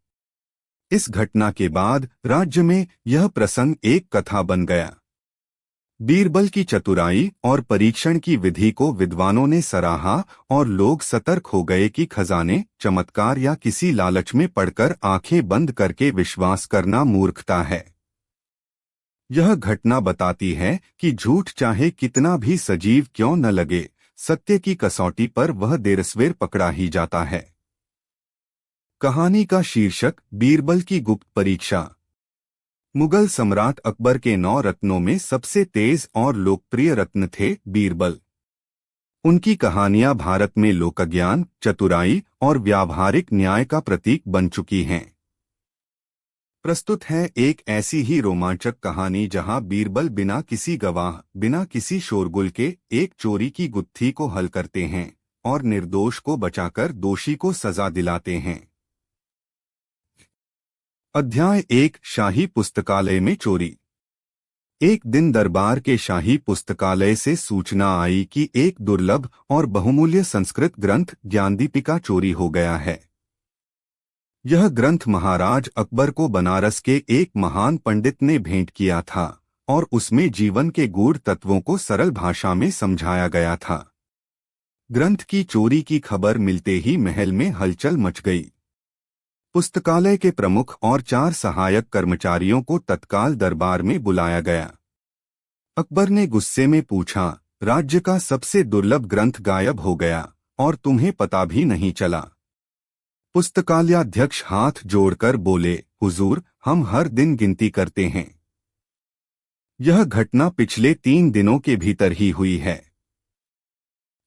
इस घटना के बाद राज्य में यह प्रसंग एक कथा बन गया। बीरबल की चतुराई और परीक्षण की विधि को विद्वानों ने सराहा और लोग सतर्क हो गए कि खजाने, चमत्कार या किसी लालच में पड़कर आंखें बंद करके विश्वास करना मूर्खता है। यह घटना बताती है कि झूठ चाहे कितना भी सजीव क्यों न लगे, सत्य की कसौटी पर वह देरसवेर पकड़ा ही जाता है। कहानी का शीर्षक, बीरबल की गुप्त परीक्षा। मुगल सम्राट अकबर के 9 रत्नों में सबसे तेज और लोकप्रिय रत्न थे बीरबल। उनकी कहानियां भारत में लोकज्ञान, चतुराई और व्यावहारिक न्याय का प्रतीक बन चुकी हैं। प्रस्तुत है एक ऐसी ही रोमांचक कहानी जहां बीरबल बिना किसी गवाह, बिना किसी शोरगुल के एक चोरी की गुत्थी को हल करते हैं और निर्दोष को बचाकर दोषी को सजा दिलाते हैं। अध्याय 1 शाही पुस्तकालय में चोरी। एक दिन दरबार के शाही पुस्तकालय से सूचना आई कि एक दुर्लभ और बहुमूल्य संस्कृत ग्रंथ ज्ञानदीपिका चोरी हो गया है। यह ग्रंथ महाराज अकबर को बनारस के एक महान पंडित ने भेंट किया था और उसमें जीवन के गूढ़ तत्वों को सरल भाषा में समझाया गया था। ग्रंथ की चोरी की खबर मिलते ही महल में हलचल मच गई। पुस्तकालय के प्रमुख और 4 सहायक कर्मचारियों को तत्काल दरबार में बुलाया गया। अकबर ने गुस्से में पूछा, राज्य का सबसे दुर्लभ ग्रंथ गायब हो गया और तुम्हें पता भी नहीं चला। पुस्तकालयाध्यक्ष हाथ जोड़कर बोले, हुजूर, हम हर दिन गिनती करते हैं। यह घटना पिछले 3 दिनों के भीतर ही हुई है।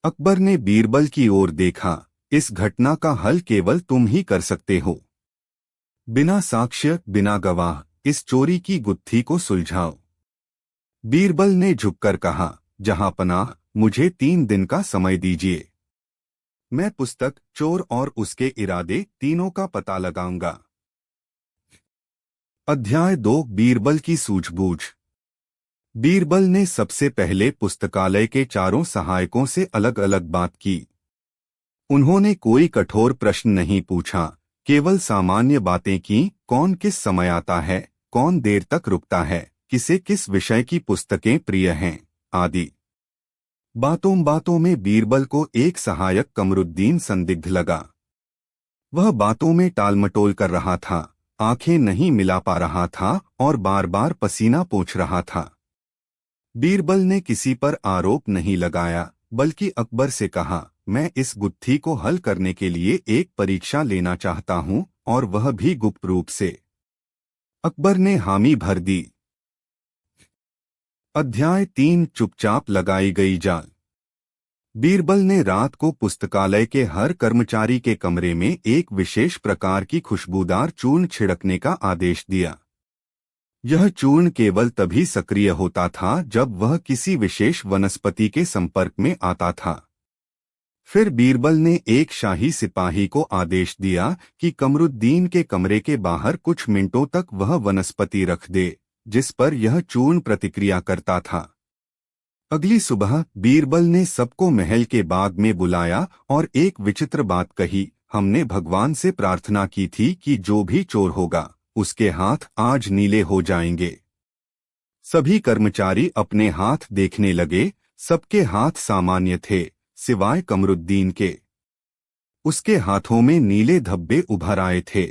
अकबर ने बीरबल की ओर देखा, इस घटना का हल केवल तुम ही कर सकते हो। बिना साक्ष्य, बिना गवाह इस चोरी की गुत्थी को सुलझाओ। बीरबल ने झुककर कहा, जहांपनाह, मुझे 3 दिन का समय दीजिए। मैं पुस्तक, चोर और उसके इरादे तीनों का पता लगाऊंगा। अध्याय 2 बीरबल की सूझबूझ। बीरबल ने सबसे पहले पुस्तकालय के 4 सहायकों से अलग अलग बात की। उन्होंने कोई कठोर प्रश्न नहीं पूछा, केवल सामान्य बातें की, कौन किस समय आता है, कौन देर तक रुकता है, किसे किस विषय की पुस्तकें प्रिय हैं, आदि। बातों में बीरबल को एक सहायक कमरुद्दीन संदिग्ध लगा। वह बातों में टालमटोल कर रहा था, आंखें नहीं मिला पा रहा था और बार बार पसीना पोंछ रहा था। बीरबल ने किसी पर आरोप नहीं लगाया, बल्कि अकबर से कहा, मैं इस गुत्थी को हल करने के लिए एक परीक्षा लेना चाहता हूं, और वह भी गुप्त रूप से। अकबर ने हामी भर दी। अध्याय 3 चुपचाप लगाई गई जाल। बीरबल ने रात को पुस्तकालय के हर कर्मचारी के कमरे में एक विशेष प्रकार की खुशबूदार चूर्ण छिड़कने का आदेश दिया। यह चूर्ण केवल तभी सक्रिय होता था जब वह किसी विशेष वनस्पति के संपर्क में आता था। फिर बीरबल ने एक शाही सिपाही को आदेश दिया कि कमरुद्दीन के कमरे के बाहर कुछ मिनटों तक वह वनस्पति रख दे, जिस पर यह चूर्ण प्रतिक्रिया करता था। अगली सुबह बीरबल ने सबको महल के बाग में बुलाया और एक विचित्र बात कही, हमने भगवान से प्रार्थना की थी कि जो भी चोर होगा, उसके हाथ आज नीले हो जाएंगे। सभी कर्मचारी अपने हाथ देखने लगे। सबके हाथ सामान्य थे, सिवाय कमरुद्दीन के। उसके हाथों में नीले धब्बे उभर आए थे।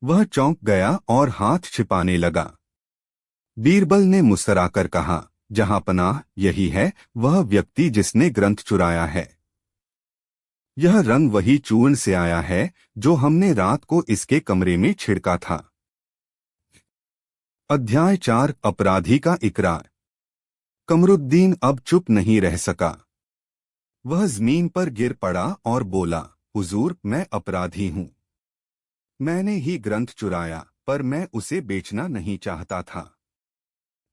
वह चौंक गया और हाथ छिपाने लगा। बीरबल ने मुस्कुराकर कहा, जहांपनाह, यही है वह व्यक्ति जिसने ग्रंथ चुराया है। यह रंग वही चूर्ण से आया है जो हमने रात को इसके कमरे में छिड़का था। अध्याय 4 अपराधी का इकरार। कमरुद्दीन अब चुप नहीं रह सका। वह जमीन पर गिर पड़ा और बोला, हुजूर, मैं अपराधी हूं। मैंने ही ग्रंथ चुराया, पर मैं उसे बेचना नहीं चाहता था।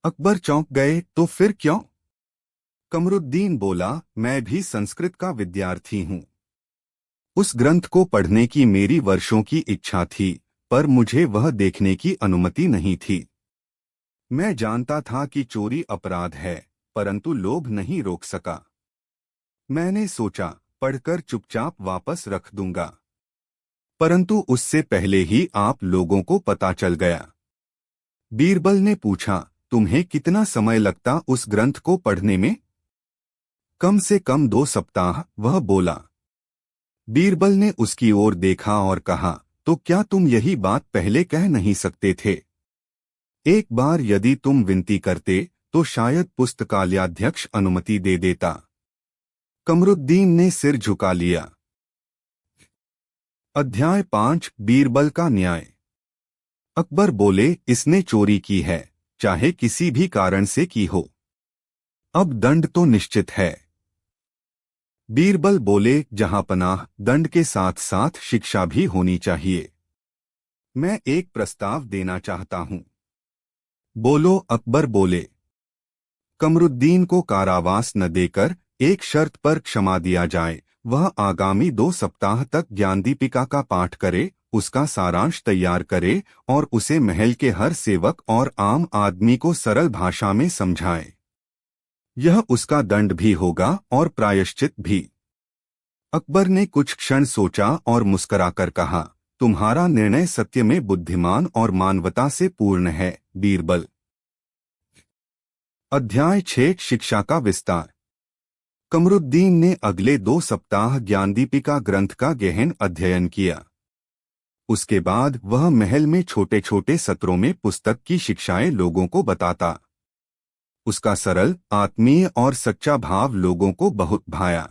अकबर चौंक गए, तो फिर क्यों? कमरुद्दीन बोला, मैं भी संस्कृत का विद्यार्थी हूं। उस ग्रंथ को पढ़ने की मेरी वर्षों की इच्छा थी, पर मुझे वह देखने की अनुमति नहीं थी। मैं जानता था कि चोरी अपराध है, परंतु लोभ नहीं रोक सका। मैंने सोचा, पढ़कर चुपचाप वापस रख दूंगा, परंतु उससे पहले ही आप लोगों को पता चल गया। बीरबल ने पूछा, तुम्हें कितना समय लगता उस ग्रंथ को पढ़ने में? कम से कम 2 सप्ताह, वह बोला। बीरबल ने उसकी ओर देखा और कहा, तो क्या तुम यही बात पहले कह नहीं सकते थे? एक बार यदि तुम विनती करते तो शायद पुस्तकालयाध्यक्ष अनुमति दे देता। कमरुद्दीन ने सिर झुका लिया। अध्याय 5 बीरबल का न्याय। अकबर बोले, इसने चोरी की है, चाहे किसी भी कारण से की हो। अब दंड तो निश्चित है। बीरबल बोले, जहांपनाह, दंड के साथ साथ शिक्षा भी होनी चाहिए। मैं एक प्रस्ताव देना चाहता हूं। बोलो, अकबर बोले। कमरुद्दीन को कारावास न देकर एक शर्त पर क्षमा दिया जाए। वह आगामी 2 सप्ताह तक ज्ञानदीपिका का पाठ करे, उसका सारांश तैयार करे और उसे महल के हर सेवक और आम आदमी को सरल भाषा में समझाए। यह उसका दंड भी होगा और प्रायश्चित भी। अकबर ने कुछ क्षण सोचा और मुस्कुराकर कहा, तुम्हारा निर्णय सत्य में बुद्धिमान और मानवता से पूर्ण है, बीरबल। अध्याय 6 शिक्षा का विस्तार। कमरुद्दीन ने अगले 2 सप्ताह ज्ञानदीपिका ग्रंथ का गहन अध्ययन किया। उसके बाद वह महल में छोटे छोटे सत्रों में पुस्तक की शिक्षाएं लोगों को बताता। उसका सरल, आत्मीय और सच्चा भाव लोगों को बहुत भाया।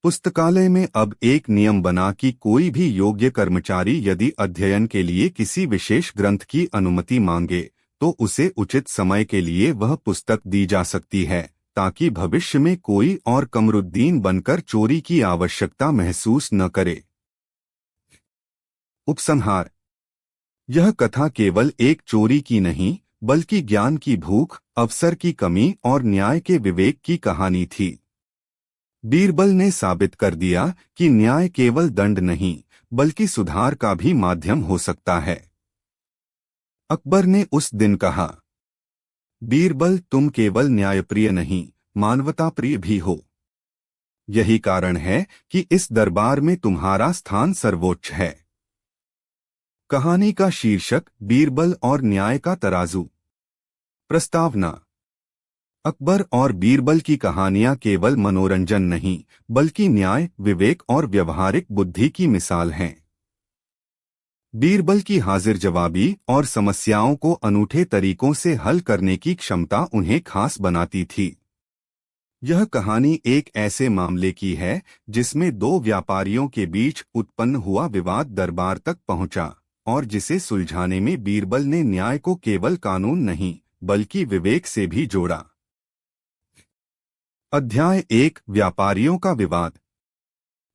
पुस्तकालय में अब एक नियम बना कि कोई भी योग्य कर्मचारी यदि अध्ययन के लिए किसी विशेष ग्रंथ की अनुमति मांगे तो उसे उचित समय के लिए वह पुस्तक दी जा सकती है, ताकि भविष्य में कोई और कमरुद्दीन बनकर चोरी की आवश्यकता महसूस न करे। उपसंहार। यह कथा केवल एक चोरी की नहीं, बल्कि ज्ञान की भूख, अवसर की कमी और न्याय के विवेक की कहानी थी। बीरबल ने साबित कर दिया कि न्याय केवल दंड नहीं, बल्कि सुधार का भी माध्यम हो सकता है। अकबर ने उस दिन कहा, बीरबल, तुम केवल न्यायप्रिय नहीं, मानवताप्रिय भी हो। यही कारण है कि इस दरबार में तुम्हारा स्थान सर्वोच्च है। कहानी का शीर्षक, बीरबल और न्याय का तराजू। प्रस्तावना। अकबर और बीरबल की कहानियां केवल मनोरंजन नहीं, बल्कि न्याय, विवेक और व्यवहारिक बुद्धि की मिसाल हैं। बीरबल की हाजिर जवाबी और समस्याओं को अनूठे तरीकों से हल करने की क्षमता उन्हें खास बनाती थी। यह कहानी एक ऐसे मामले की है जिसमें 2 व्यापारियों के बीच उत्पन्न हुआ विवाद दरबार तक पहुंचा, और जिसे सुलझाने में बीरबल ने न्याय को केवल कानून नहीं, बल्कि विवेक से भी जोड़ा। अध्याय 1 व्यापारियों का विवाद।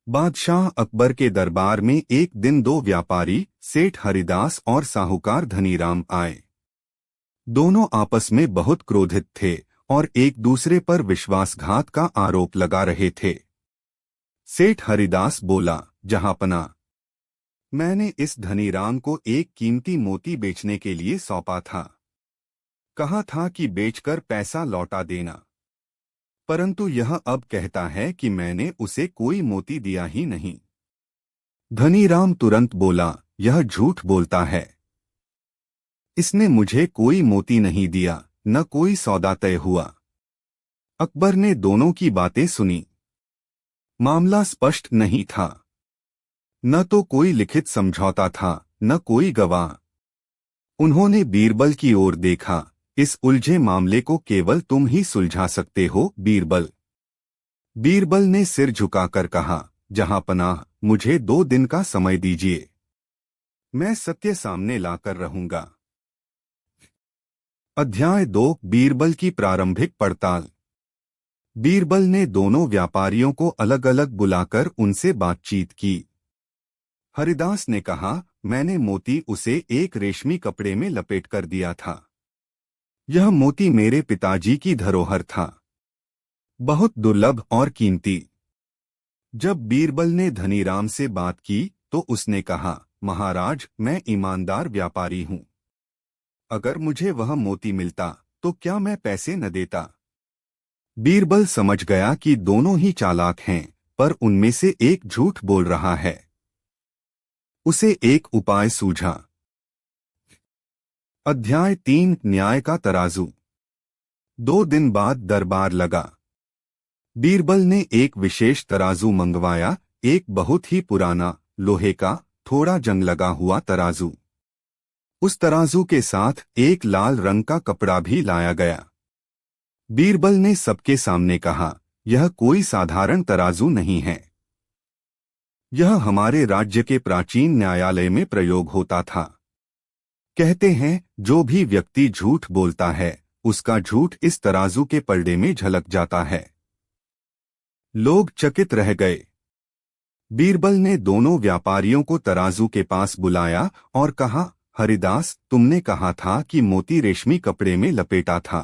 बादशाह अकबर के दरबार में एक दिन 2 व्यापारी, सेठ हरिदास और साहूकार धनीराम आए। दोनों आपस में बहुत क्रोधित थे और एक दूसरे पर विश्वासघात का आरोप लगा रहे थे। सेठ हरिदास बोला, जहांपना, मैंने इस धनीराम को एक कीमती मोती बेचने के लिए सौंपा था। कहा था कि बेचकर पैसा लौटा देना, परंतु यह अब कहता है कि मैंने उसे कोई मोती दिया ही नहीं। धनीराम तुरंत बोला, यह झूठ बोलता है। इसने मुझे कोई मोती नहीं दिया, न कोई सौदा तय हुआ। अकबर ने दोनों की बातें सुनी। मामला स्पष्ट नहीं था। न तो कोई लिखित समझौता था, न कोई गवाह। उन्होंने बीरबल की ओर देखा। इस उलझे मामले को केवल तुम ही सुलझा सकते हो, बीरबल। बीरबल ने सिर झुकाकर कहा, जहांपनाह, मुझे 2 दिन का समय दीजिए। मैं सत्य सामने लाकर रहूंगा। अध्याय 2 बीरबल की प्रारंभिक पड़ताल। बीरबल ने दोनों व्यापारियों को अलग अलग बुलाकर उनसे बातचीत की। हरिदास ने कहा, मैंने मोती उसे एक रेशमी कपड़े में लपेटकर दिया था। यह मोती मेरे पिताजी की धरोहर था, बहुत दुर्लभ और कीमती। जब बीरबल ने धनीराम से बात की तो उसने कहा, महाराज, मैं ईमानदार व्यापारी हूं। अगर मुझे वह मोती मिलता तो क्या मैं पैसे न देता? बीरबल समझ गया कि दोनों ही चालाक हैं, पर उनमें से एक झूठ बोल रहा है। उसे एक उपाय सूझा। अध्याय 3 न्याय का तराजू। 2 दिन बाद दरबार लगा। बीरबल ने एक विशेष तराजू मंगवाया, एक बहुत ही पुराना, लोहे का, थोड़ा जंग लगा हुआ तराजू। उस तराजू के साथ एक लाल रंग का कपड़ा भी लाया गया। बीरबल ने सबके सामने कहा, यह कोई साधारण तराजू नहीं है। यह हमारे राज्य के प्राचीन न्यायालय में प्रयोग होता था। कहते हैं, जो भी व्यक्ति झूठ बोलता है, उसका झूठ इस तराजू के पलड़े में झलक जाता है। लोग चकित रह गए। बीरबल ने दोनों व्यापारियों को तराजू के पास बुलाया और कहा, हरिदास, तुमने कहा था कि मोती रेशमी कपड़े में लपेटा था।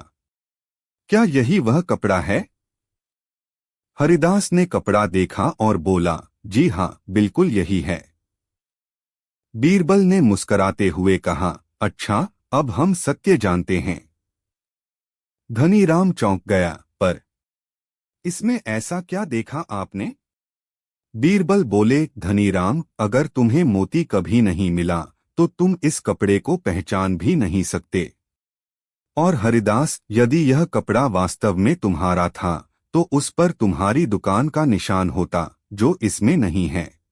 क्या यही वह कपड़ा है? हरिदास ने कपड़ा देखा और बोला, जी हाँ, बिल्कुल यही है। बीरबल ने मुस्कराते हुए कहा, अच्छा, अब हम सत्य जानते हैं। धनीराम चौंक गया, पर इसमें ऐसा क्या देखा आपने? बीरबल बोले, धनीराम, अगर तुम्हें मोती कभी नहीं मिला तो तुम इस कपड़े को पहचान भी नहीं सकते। और हरिदास, यदि यह कपड़ा वास्तव में तुम्हारा था तो उस पर तुम्हारी दुकान का निशान होता, जो इसमें नहीं है।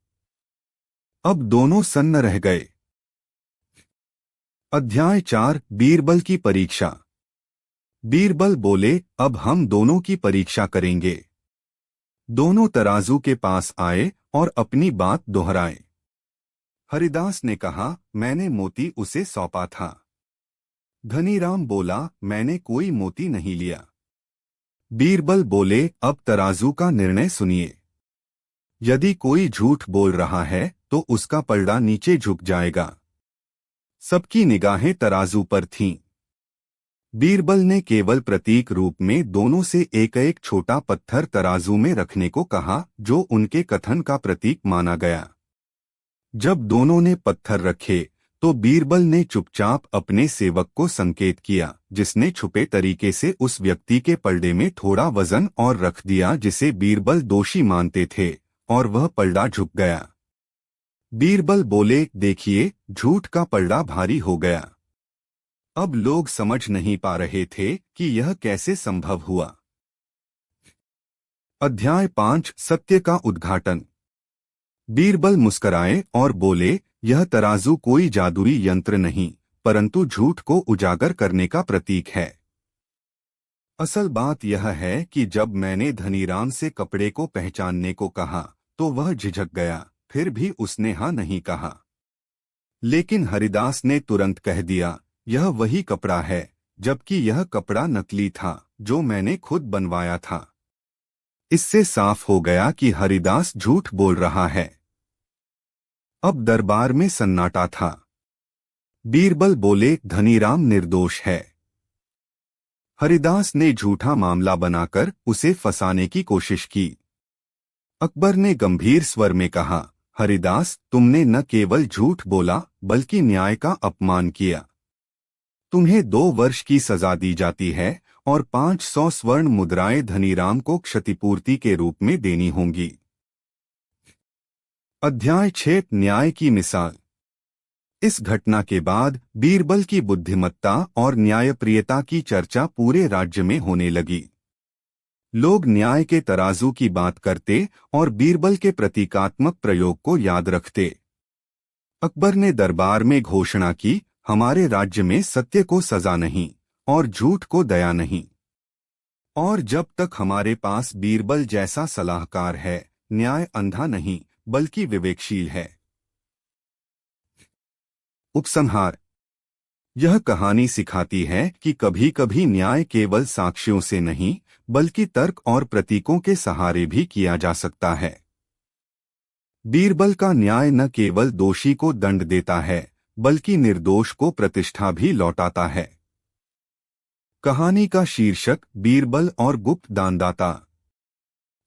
अब दोनों सन्न रह गए। अध्याय 4, बीरबल की परीक्षा। बीरबल बोले, अब हम दोनों की परीक्षा करेंगे। दोनों तराजू के पास आए और अपनी बात दोहराए। हरिदास ने कहा, मैंने मोती उसे सौंपा था। धनीराम बोला, मैंने कोई मोती नहीं लिया। बीरबल बोले, अब तराजू का निर्णय सुनिए। यदि कोई झूठ बोल रहा है तो उसका पलड़ा नीचे झुक जाएगा। सबकी निगाहें तराजू पर थीं। बीरबल ने केवल प्रतीक रूप में दोनों से एक एक छोटा पत्थर तराजू में रखने को कहा, जो उनके कथन का प्रतीक माना गया। जब दोनों ने पत्थर रखे तो बीरबल ने चुपचाप अपने सेवक को संकेत किया, जिसने छुपे तरीके से उस व्यक्ति के पलड़े में थोड़ा वजन और रख दिया जिसे बीरबल दोषी मानते थे, और वह पलड़ा झुक गया। बीरबल बोले, देखिए, झूठ का पलड़ा भारी हो गया। अब लोग समझ नहीं पा रहे थे कि यह कैसे संभव हुआ। अध्याय 5, सत्य का उद्घाटन। बीरबल मुस्कराए और बोले, यह तराजू कोई जादुई यंत्र नहीं, परंतु झूठ को उजागर करने का प्रतीक है। असल बात यह है कि जब मैंने धनीराम से कपड़े को पहचानने को कहा तो वह झिझक गया, फिर भी उसने हाँ नहीं कहा। लेकिन हरिदास ने तुरंत कह दिया, यह वही कपड़ा है, जबकि यह कपड़ा नकली था जो मैंने खुद बनवाया था। इससे साफ हो गया कि हरिदास झूठ बोल रहा है। अब दरबार में सन्नाटा था। बीरबल बोले, धनीराम निर्दोष है। हरिदास ने झूठा मामला बनाकर उसे फंसाने की कोशिश की। अकबर ने गंभीर स्वर में कहा, हरिदास, तुमने न केवल झूठ बोला बल्कि न्याय का अपमान किया। तुम्हें 2 वर्ष की सजा दी जाती है और 500 स्वर्ण मुद्राएं धनीराम को क्षतिपूर्ति के रूप में देनी होंगी। अध्याय 6, न्याय की मिसाल। इस घटना के बाद बीरबल की बुद्धिमत्ता और न्यायप्रियता की चर्चा पूरे राज्य में होने लगी। लोग न्याय के तराजू की बात करते और बीरबल के प्रतीकात्मक प्रयोग को याद रखते। अकबर ने दरबार में घोषणा की, हमारे राज्य में सत्य को सजा नहीं और झूठ को दया नहीं। और जब तक हमारे पास बीरबल जैसा सलाहकार है, न्याय अंधा नहीं बल्कि विवेकशील है। उपसंहार। यह कहानी सिखाती है कि कभी-कभी न्याय केवल साक्ष्यों से नहीं बल्कि तर्क और प्रतीकों के सहारे भी किया जा सकता है। बीरबल का न्याय न केवल दोषी को दंड देता है बल्कि निर्दोष को प्रतिष्ठा भी लौटाता है। कहानी का शीर्षक, बीरबल और गुप्त दानदाता।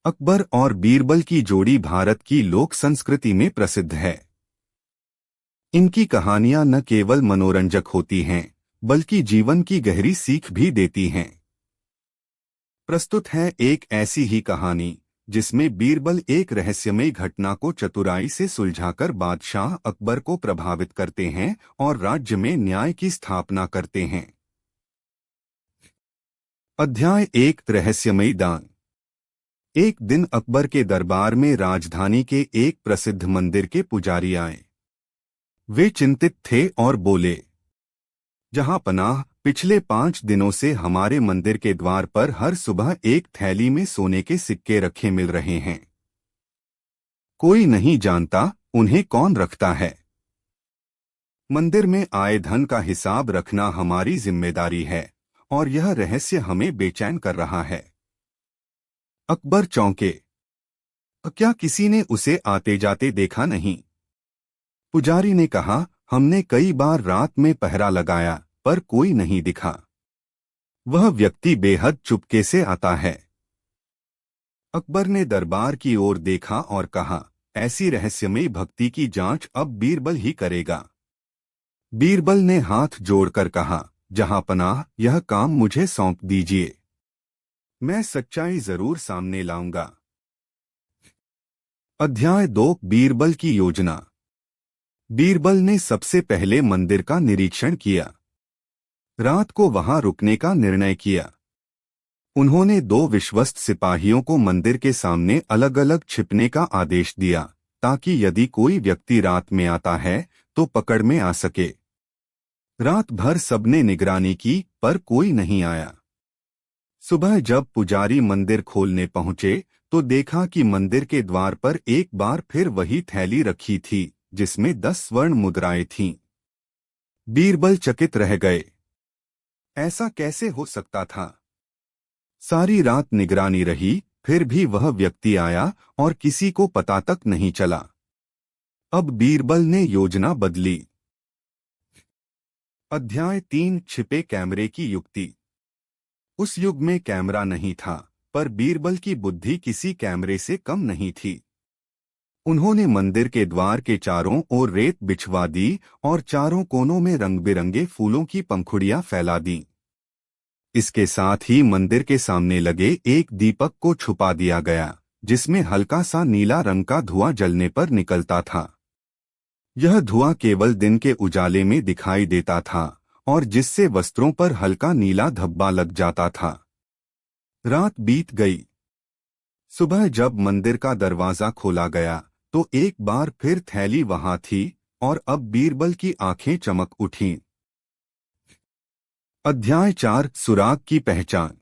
अकबर और बीरबल की जोड़ी भारत की लोक संस्कृति में प्रसिद्ध है। इनकी कहानियां न केवल मनोरंजक होती हैं बल्कि जीवन की गहरी सीख भी देती हैं। प्रस्तुत है एक ऐसी ही कहानी जिसमें बीरबल एक रहस्यमयी घटना को चतुराई से सुलझाकर बादशाह अकबर को प्रभावित करते हैं और राज्य में न्याय की स्थापना करते हैं। अध्याय 1, रहस्यमयी दान। एक दिन अकबर के दरबार में राजधानी के एक प्रसिद्ध मंदिर के पुजारी आए। वे चिंतित थे और बोले, जहां पनाह, पिछले 5 दिनों से हमारे मंदिर के द्वार पर हर सुबह एक थैली में सोने के सिक्के रखे मिल रहे हैं। कोई नहीं जानता उन्हें कौन रखता है। मंदिर में आए धन का हिसाब रखना हमारी जिम्मेदारी है और यह रहस्य हमें बेचैन कर रहा है। अकबर चौंके। क्या किसी ने उसे आते जाते देखा नहीं? पुजारी ने कहा, हमने कई बार रात में पहरा लगाया पर कोई नहीं दिखा। वह व्यक्ति बेहद चुपके से आता है। अकबर ने दरबार की ओर देखा और कहा, ऐसी रहस्यमयी भक्ति की जांच अब बीरबल ही करेगा। बीरबल ने हाथ जोड़कर कहा, जहांपनाह, यह काम मुझे सौंप दीजिए। मैं सच्चाई जरूर सामने लाऊंगा। अध्याय 2 बीरबल की योजना। बीरबल ने सबसे पहले मंदिर का निरीक्षण किया। रात को वहां रुकने का निर्णय किया। उन्होंने 2 विश्वस्त सिपाहियों को मंदिर के सामने अलग अलग छिपने का आदेश दिया, ताकि यदि कोई व्यक्ति रात में आता है तो पकड़ में आ सके। रात भर सबने निगरानी की, पर कोई नहीं आया। सुबह जब पुजारी मंदिर खोलने पहुंचे तो देखा कि मंदिर के द्वार पर एक बार फिर वही थैली रखी थी, जिसमें 10 स्वर्ण मुद्राएं थीं। बीरबल चकित रह गए। ऐसा कैसे हो सकता था? सारी रात निगरानी रही, फिर भी वह व्यक्ति आया और किसी को पता तक नहीं चला। अब बीरबल ने योजना बदली। अध्याय 3 छिपे कैमरे की युक्ति। उस युग में कैमरा नहीं था, पर बीरबल की बुद्धि किसी कैमरे से कम नहीं थी। उन्होंने मंदिर के द्वार के चारों ओर रेत बिछवा दी और चारों कोनों में रंग बिरंगे फूलों की पंखुड़ियां फैला दी। इसके साथ ही मंदिर के सामने लगे एक दीपक को छुपा दिया गया, जिसमें हल्का सा नीला रंग का धुआं जलने पर निकलता था। यह धुआं केवल दिन के उजाले में दिखाई देता था और जिससे वस्त्रों पर हल्का नीला धब्बा लग जाता था। रात बीत गई। सुबह जब मंदिर का दरवाजा खोला गया तो एक बार फिर थैली वहां थी और अब बीरबल की आंखें चमक उठीं। अध्याय 4 सुराग की पहचान।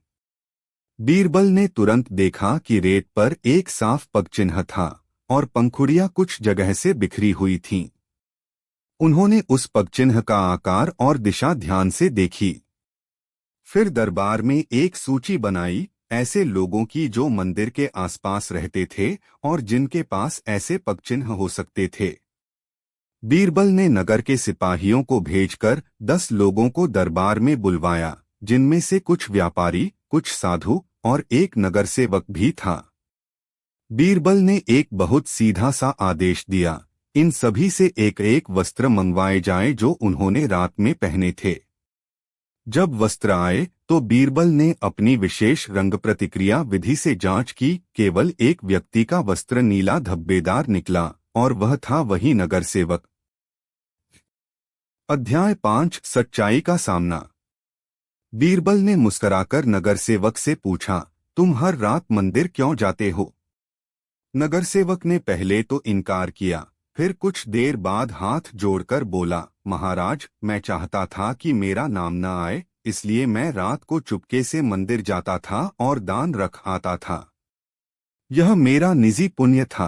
बीरबल ने तुरंत देखा कि रेत पर एक साफ पगचिन्ह था और पंखुड़ियां कुछ जगह से बिखरी हुई थीं। उन्होंने उस पगचिन्ह का आकार और दिशा ध्यान से देखी। फिर दरबार में एक सूची बनाई ऐसे लोगों की जो मंदिर के आसपास रहते थे और जिनके पास ऐसे पगचिन्ह हो सकते थे। बीरबल ने नगर के सिपाहियों को भेजकर 10 लोगों को दरबार में बुलवाया, जिनमें से कुछ व्यापारी, कुछ साधु और एक नगर सेवक भी था। बीरबल ने एक बहुत सीधा सा आदेश दिया, इन सभी से एक एक वस्त्र मंगवाए जाएं जो उन्होंने रात में पहने थे। जब वस्त्र आए तो बीरबल ने अपनी विशेष रंग प्रतिक्रिया विधि से जांच की। केवल एक व्यक्ति का वस्त्र नीला धब्बेदार निकला और वह था वही नगर सेवक। अध्याय 5 सच्चाई का सामना। बीरबल ने मुस्कुराकर नगर सेवक से पूछा, तुम हर रात मंदिर क्यों जाते हो? नगर सेवक ने पहले तो इनकार किया, फिर कुछ देर बाद हाथ जोड़कर बोला, महाराज, मैं चाहता था कि मेरा नाम न आए, इसलिए मैं रात को चुपके से मंदिर जाता था और दान रख आता था। यह मेरा निजी पुण्य था।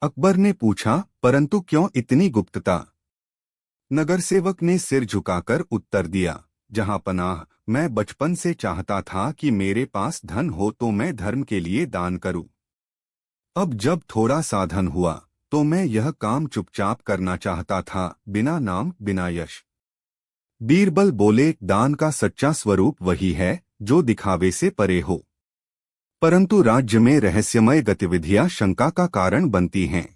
अकबर ने पूछा, परंतु क्यों इतनी गुप्तता? नगर सेवक ने सिर झुकाकर उत्तर दिया, जहांपनाह, मैं बचपन से चाहता था कि मेरे पास धन हो तो मैं धर्म के लिए दान करूं। अब जब थोड़ा साधन हुआ तो मैं यह काम चुपचाप करना चाहता था, बिना नाम बिना यश। बीरबल बोले, दान का सच्चा स्वरूप वही है जो दिखावे से परे हो, परंतु राज्य में रहस्यमय गतिविधियां शंका का कारण बनती हैं।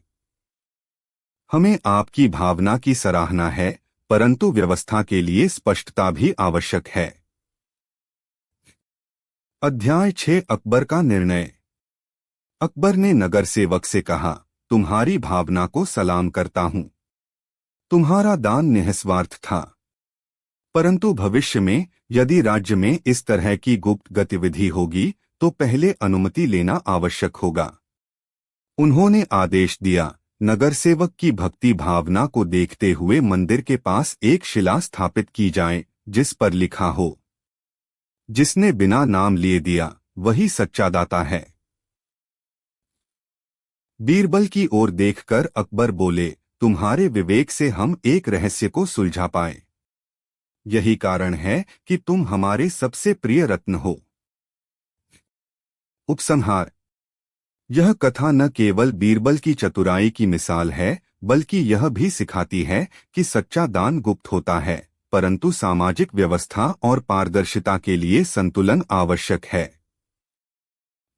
हमें आपकी भावना की सराहना है, परंतु व्यवस्था के लिए स्पष्टता भी आवश्यक है। अध्याय 6 अकबर का निर्णय। अकबर ने नगर सेवक से कहा, तुम्हारी भावना को सलाम करता हूं। तुम्हारा दान निस्वार्थ था, परंतु भविष्य में यदि राज्य में इस तरह की गुप्त गतिविधि होगी तो पहले अनुमति लेना आवश्यक होगा। उन्होंने आदेश दिया, नगर सेवक की भक्ति भावना को देखते हुए मंदिर के पास एक शिला स्थापित की जाए, जिस पर लिखा हो, जिसने बिना नाम लिए दिया वही सच्चा दाता है। बीरबल की ओर देखकर अकबर बोले, तुम्हारे विवेक से हम एक रहस्य को सुलझा पाए। यही कारण है कि तुम हमारे सबसे प्रिय रत्न हो। उपसंहार। यह कथा न केवल बीरबल की चतुराई की मिसाल है, बल्कि यह भी सिखाती है कि सच्चा दान गुप्त होता है, परंतु सामाजिक व्यवस्था और पारदर्शिता के लिए संतुलन आवश्यक है।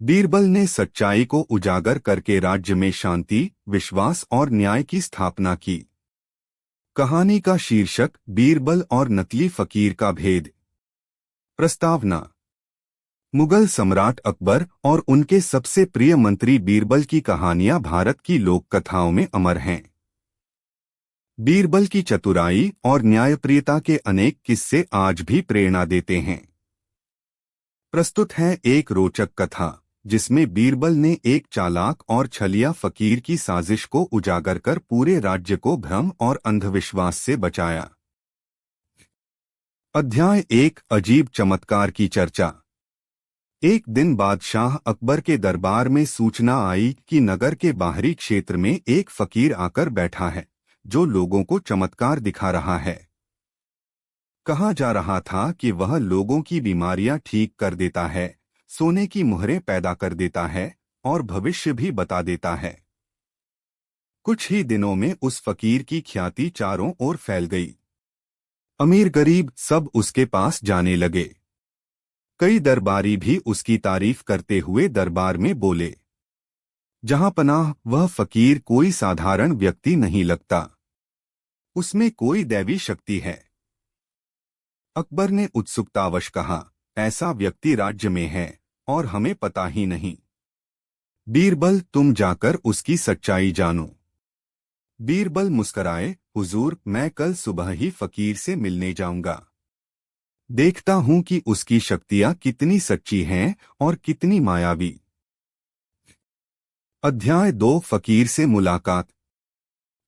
बीरबल ने सच्चाई को उजागर करके राज्य में शांति, विश्वास और न्याय की स्थापना की। कहानी का शीर्षक बीरबल और नकली फकीर का भेद। प्रस्तावना। मुगल सम्राट अकबर और उनके सबसे प्रिय मंत्री बीरबल की कहानियां भारत की लोक कथाओं में अमर हैं। बीरबल की चतुराई और न्यायप्रियता के अनेक किस्से आज भी प्रेरणा देते हैं। प्रस्तुत है एक रोचक कथा जिसमें बीरबल ने एक चालाक और छलिया फकीर की साजिश को उजागर कर पूरे राज्य को भ्रम और अंधविश्वास से बचाया। अध्याय 1। अजीब चमत्कार की चर्चा। एक दिन बादशाह अकबर के दरबार में सूचना आई कि नगर के बाहरी क्षेत्र में एक फकीर आकर बैठा है जो लोगों को चमत्कार दिखा रहा है। कहा जा रहा था कि वह लोगों की बीमारियां ठीक कर देता है, सोने की मुहरें पैदा कर देता है और भविष्य भी बता देता है। कुछ ही दिनों में उस फकीर की ख्याति चारों ओर फैल गई। अमीर गरीब सब उसके पास जाने लगे। कई दरबारी भी उसकी तारीफ करते हुए दरबार में बोले, जहां पनाह वह फकीर कोई साधारण व्यक्ति नहीं लगता, उसमें कोई दैवी शक्ति है। अकबर ने उत्सुकतावश कहा, ऐसा व्यक्ति राज्य में है और हमें पता ही नहीं। बीरबल, तुम जाकर उसकी सच्चाई जानो। बीरबल मुस्कराए, हुजूर, मैं कल सुबह ही फकीर से मिलने जाऊंगा। देखता हूं कि उसकी शक्तियां कितनी सच्ची हैं और कितनी मायावी। अध्याय 2। फकीर से मुलाकात।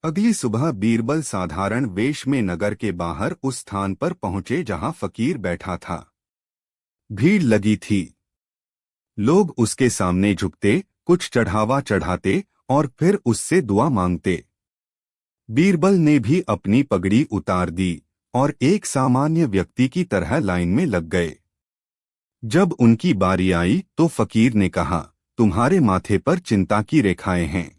अगली सुबह बीरबल साधारण वेश में नगर के बाहर उस स्थान पर पहुंचे जहां फकीर बैठा था। भीड़ लगी थी। लोग उसके सामने झुकते, कुछ चढ़ावा चढ़ाते और फिर उससे दुआ मांगते। बीरबल ने भी अपनी पगड़ी उतार दी और एक सामान्य व्यक्ति की तरह लाइन में लग गए। जब उनकी बारी आई तो फकीर ने कहा, तुम्हारे माथे पर चिंता की रेखाएं हैं।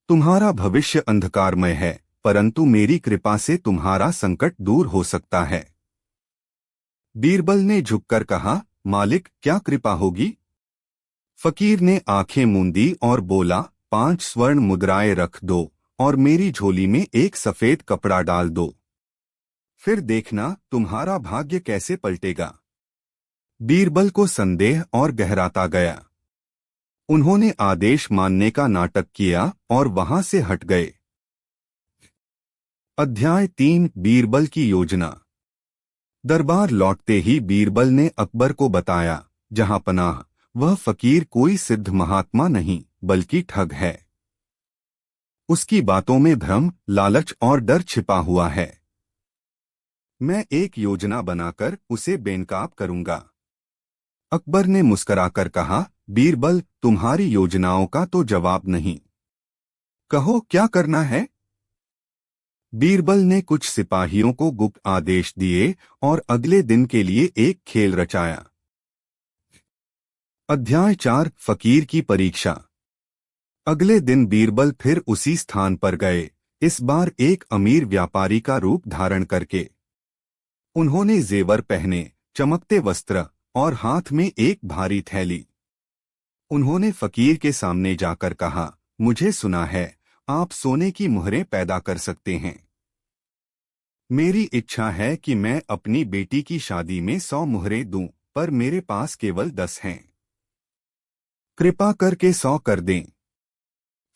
तुम्हारा भविष्य अंधकारमय है, परंतु मेरी कृपा से तुम्हारा संकट दूर हो सकता है। बीरबल ने झुककर कहा, मालिक, क्या कृपा होगी? फकीर ने आंखें मूंदी और बोला, 5 स्वर्ण मुद्राएं रख दो और मेरी झोली में एक सफेद कपड़ा डाल दो। फिर देखना तुम्हारा भाग्य कैसे पलटेगा। बीरबल को संदेह और गहराता गया। उन्होंने आदेश मानने का नाटक किया और वहां से हट गए। अध्याय 3। बीरबल की योजना। दरबार लौटते ही बीरबल ने अकबर को बताया, जहां पनाह वह फकीर कोई सिद्ध महात्मा नहीं बल्कि ठग है। उसकी बातों में भ्रम, लालच और डर छिपा हुआ है। मैं एक योजना बनाकर उसे बेनकाब करूंगा। अकबर ने मुस्कुराकर कहा, बीरबल, तुम्हारी योजनाओं का तो जवाब नहीं। कहो क्या करना है? बीरबल ने कुछ सिपाहियों को गुप्त आदेश दिए और अगले दिन के लिए एक खेल रचाया। अध्याय 4। फकीर की परीक्षा। अगले दिन बीरबल फिर उसी स्थान पर गए, इस बार एक अमीर व्यापारी का रूप धारण करके। उन्होंने जेवर पहने, चमकते वस्त्र और हाथ में एक भारी थैली। उन्होंने फकीर के सामने जाकर कहा, मुझे सुना है आप सोने की मुहरें पैदा कर सकते हैं। मेरी इच्छा है कि मैं अपनी बेटी की शादी में 100 मुहरें दूं, पर मेरे पास केवल 10 हैं। कृपा करके 100 कर दें।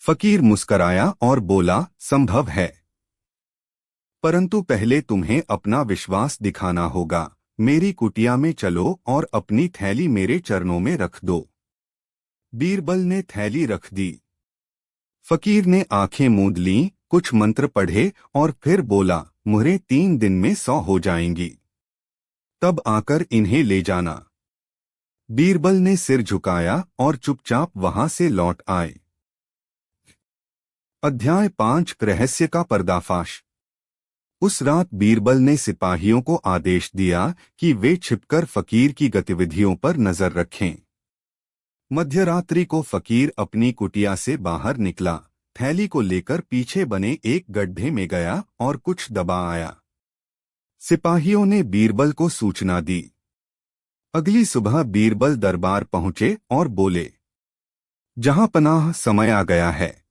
फकीर मुस्कराया और बोला, संभव है, परंतु पहले तुम्हें अपना विश्वास दिखाना होगा। मेरी कुटिया में चलो और अपनी थैली मेरे चरणों में रख दो। बीरबल ने थैली रख दी। फकीर ने आंखें मूंद लीं, कुछ मंत्र पढ़े और फिर बोला, मुहरें 3 दिन में 100 हो जाएंगी, तब आकर इन्हें ले जाना। बीरबल ने सिर झुकाया और चुपचाप वहां से लौट आए। अध्याय 5। रहस्य का पर्दाफाश। उस रात बीरबल ने सिपाहियों को आदेश दिया कि वे छिपकर फकीर की गतिविधियों पर नजर रखें। मध्यरात्रि को फकीर अपनी कुटिया से बाहर निकला, थैली को लेकर पीछे बने एक गड्ढे में गया और कुछ दबा आया। सिपाहियों ने बीरबल को सूचना दी। अगली सुबह बीरबल दरबार पहुंचे और बोले, जहां पनाह समय आ गया है,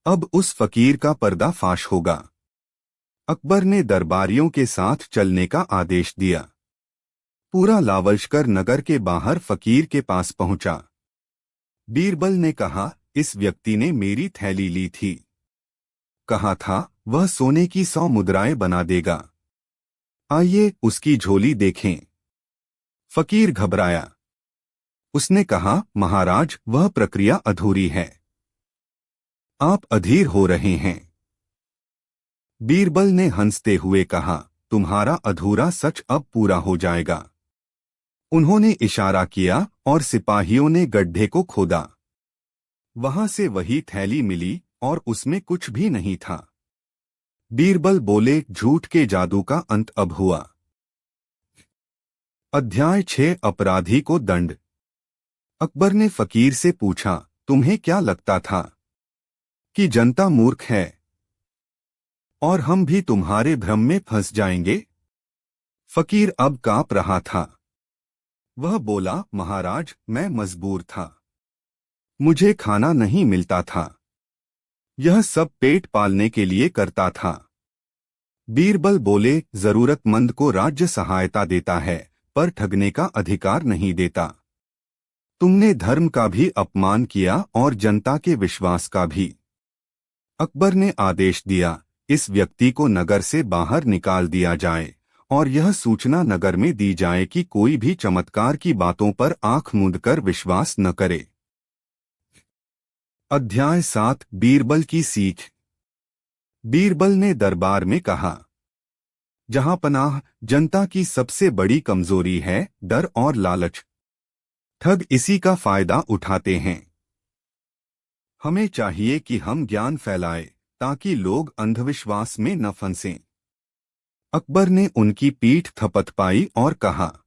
अब उस फकीर का पर्दाफाश होगा। अकबर ने दरबारियों के साथ चलने का आदेश दिया। पूरा लावलश्कर नगर के बाहर फकीर के पास पहुंचा। बीरबल ने कहा, इस व्यक्ति ने मेरी थैली ली थी। कहा था वह सोने की 100 मुद्राएं बना देगा। आइए उसकी झोली देखें। फकीर घबराया। उसने कहा, महाराज, वह प्रक्रिया अधूरी है। आप अधीर हो रहे हैं। बीरबल ने हंसते हुए कहा, तुम्हारा अधूरा सच अब पूरा हो जाएगा। उन्होंने इशारा किया और सिपाहियों ने गड्ढे को खोदा। वहां से वही थैली मिली और उसमें कुछ भी नहीं था। बीरबल बोले, झूठ के जादू का अंत अब हुआ। अध्याय 6 अपराधी को दंड। अकबर ने फकीर से पूछा, तुम्हें क्या लगता था कि जनता मूर्ख है और हम भी तुम्हारे भ्रम में फंस जाएंगे? फकीर अब कांप रहा था। वह बोला, महाराज, मैं मजबूर था। मुझे खाना नहीं मिलता था। यह सब पेट पालने के लिए करता था। बीरबल बोले, जरूरतमंद को राज्य सहायता देता है पर ठगने का अधिकार नहीं देता। तुमने धर्म का भी अपमान किया और जनता के विश्वास का भी। अकबर ने आदेश दिया, इस व्यक्ति को नगर से बाहर निकाल दिया जाए और यह सूचना नगर में दी जाए कि कोई भी चमत्कार की बातों पर आंख मूंदकर विश्वास न करे। अध्याय 7 बीरबल की सीख। बीरबल ने दरबार में कहा, जहां पनाह, जनता की सबसे बड़ी कमजोरी है डर और लालच। ठग इसी का फायदा उठाते हैं। हमें चाहिए कि हम ज्ञान फैलाएं ताकि लोग अंधविश्वास में न फंसें। अकबर ने उनकी पीठ थपथपाई और कहा,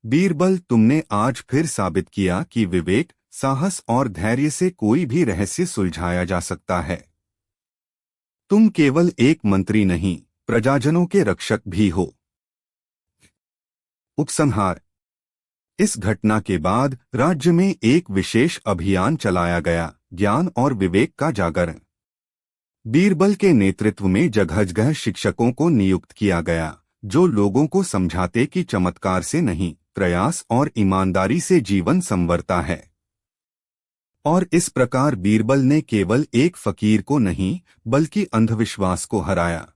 बीरबल, तुमने आज फिर साबित किया कि विवेक, साहस और धैर्य से कोई भी रहस्य सुलझाया जा सकता है। तुम केवल एक मंत्री नहीं, प्रजाजनों के रक्षक भी हो। उपसंहार। इस घटना के बाद राज्य में एक विशेष अभियान चलाया गया, ज्ञान और विवेक का जागरण। बीरबल के नेतृत्व में जगह-जगह शिक्षकों को नियुक्त किया गया, जो लोगों को समझाते कि चमत्कार से नहीं, प्रयास और ईमानदारी से जीवन संवरता है। और इस प्रकार बीरबल ने केवल एक फकीर को नहीं, बल्कि अंधविश्वास को हराया।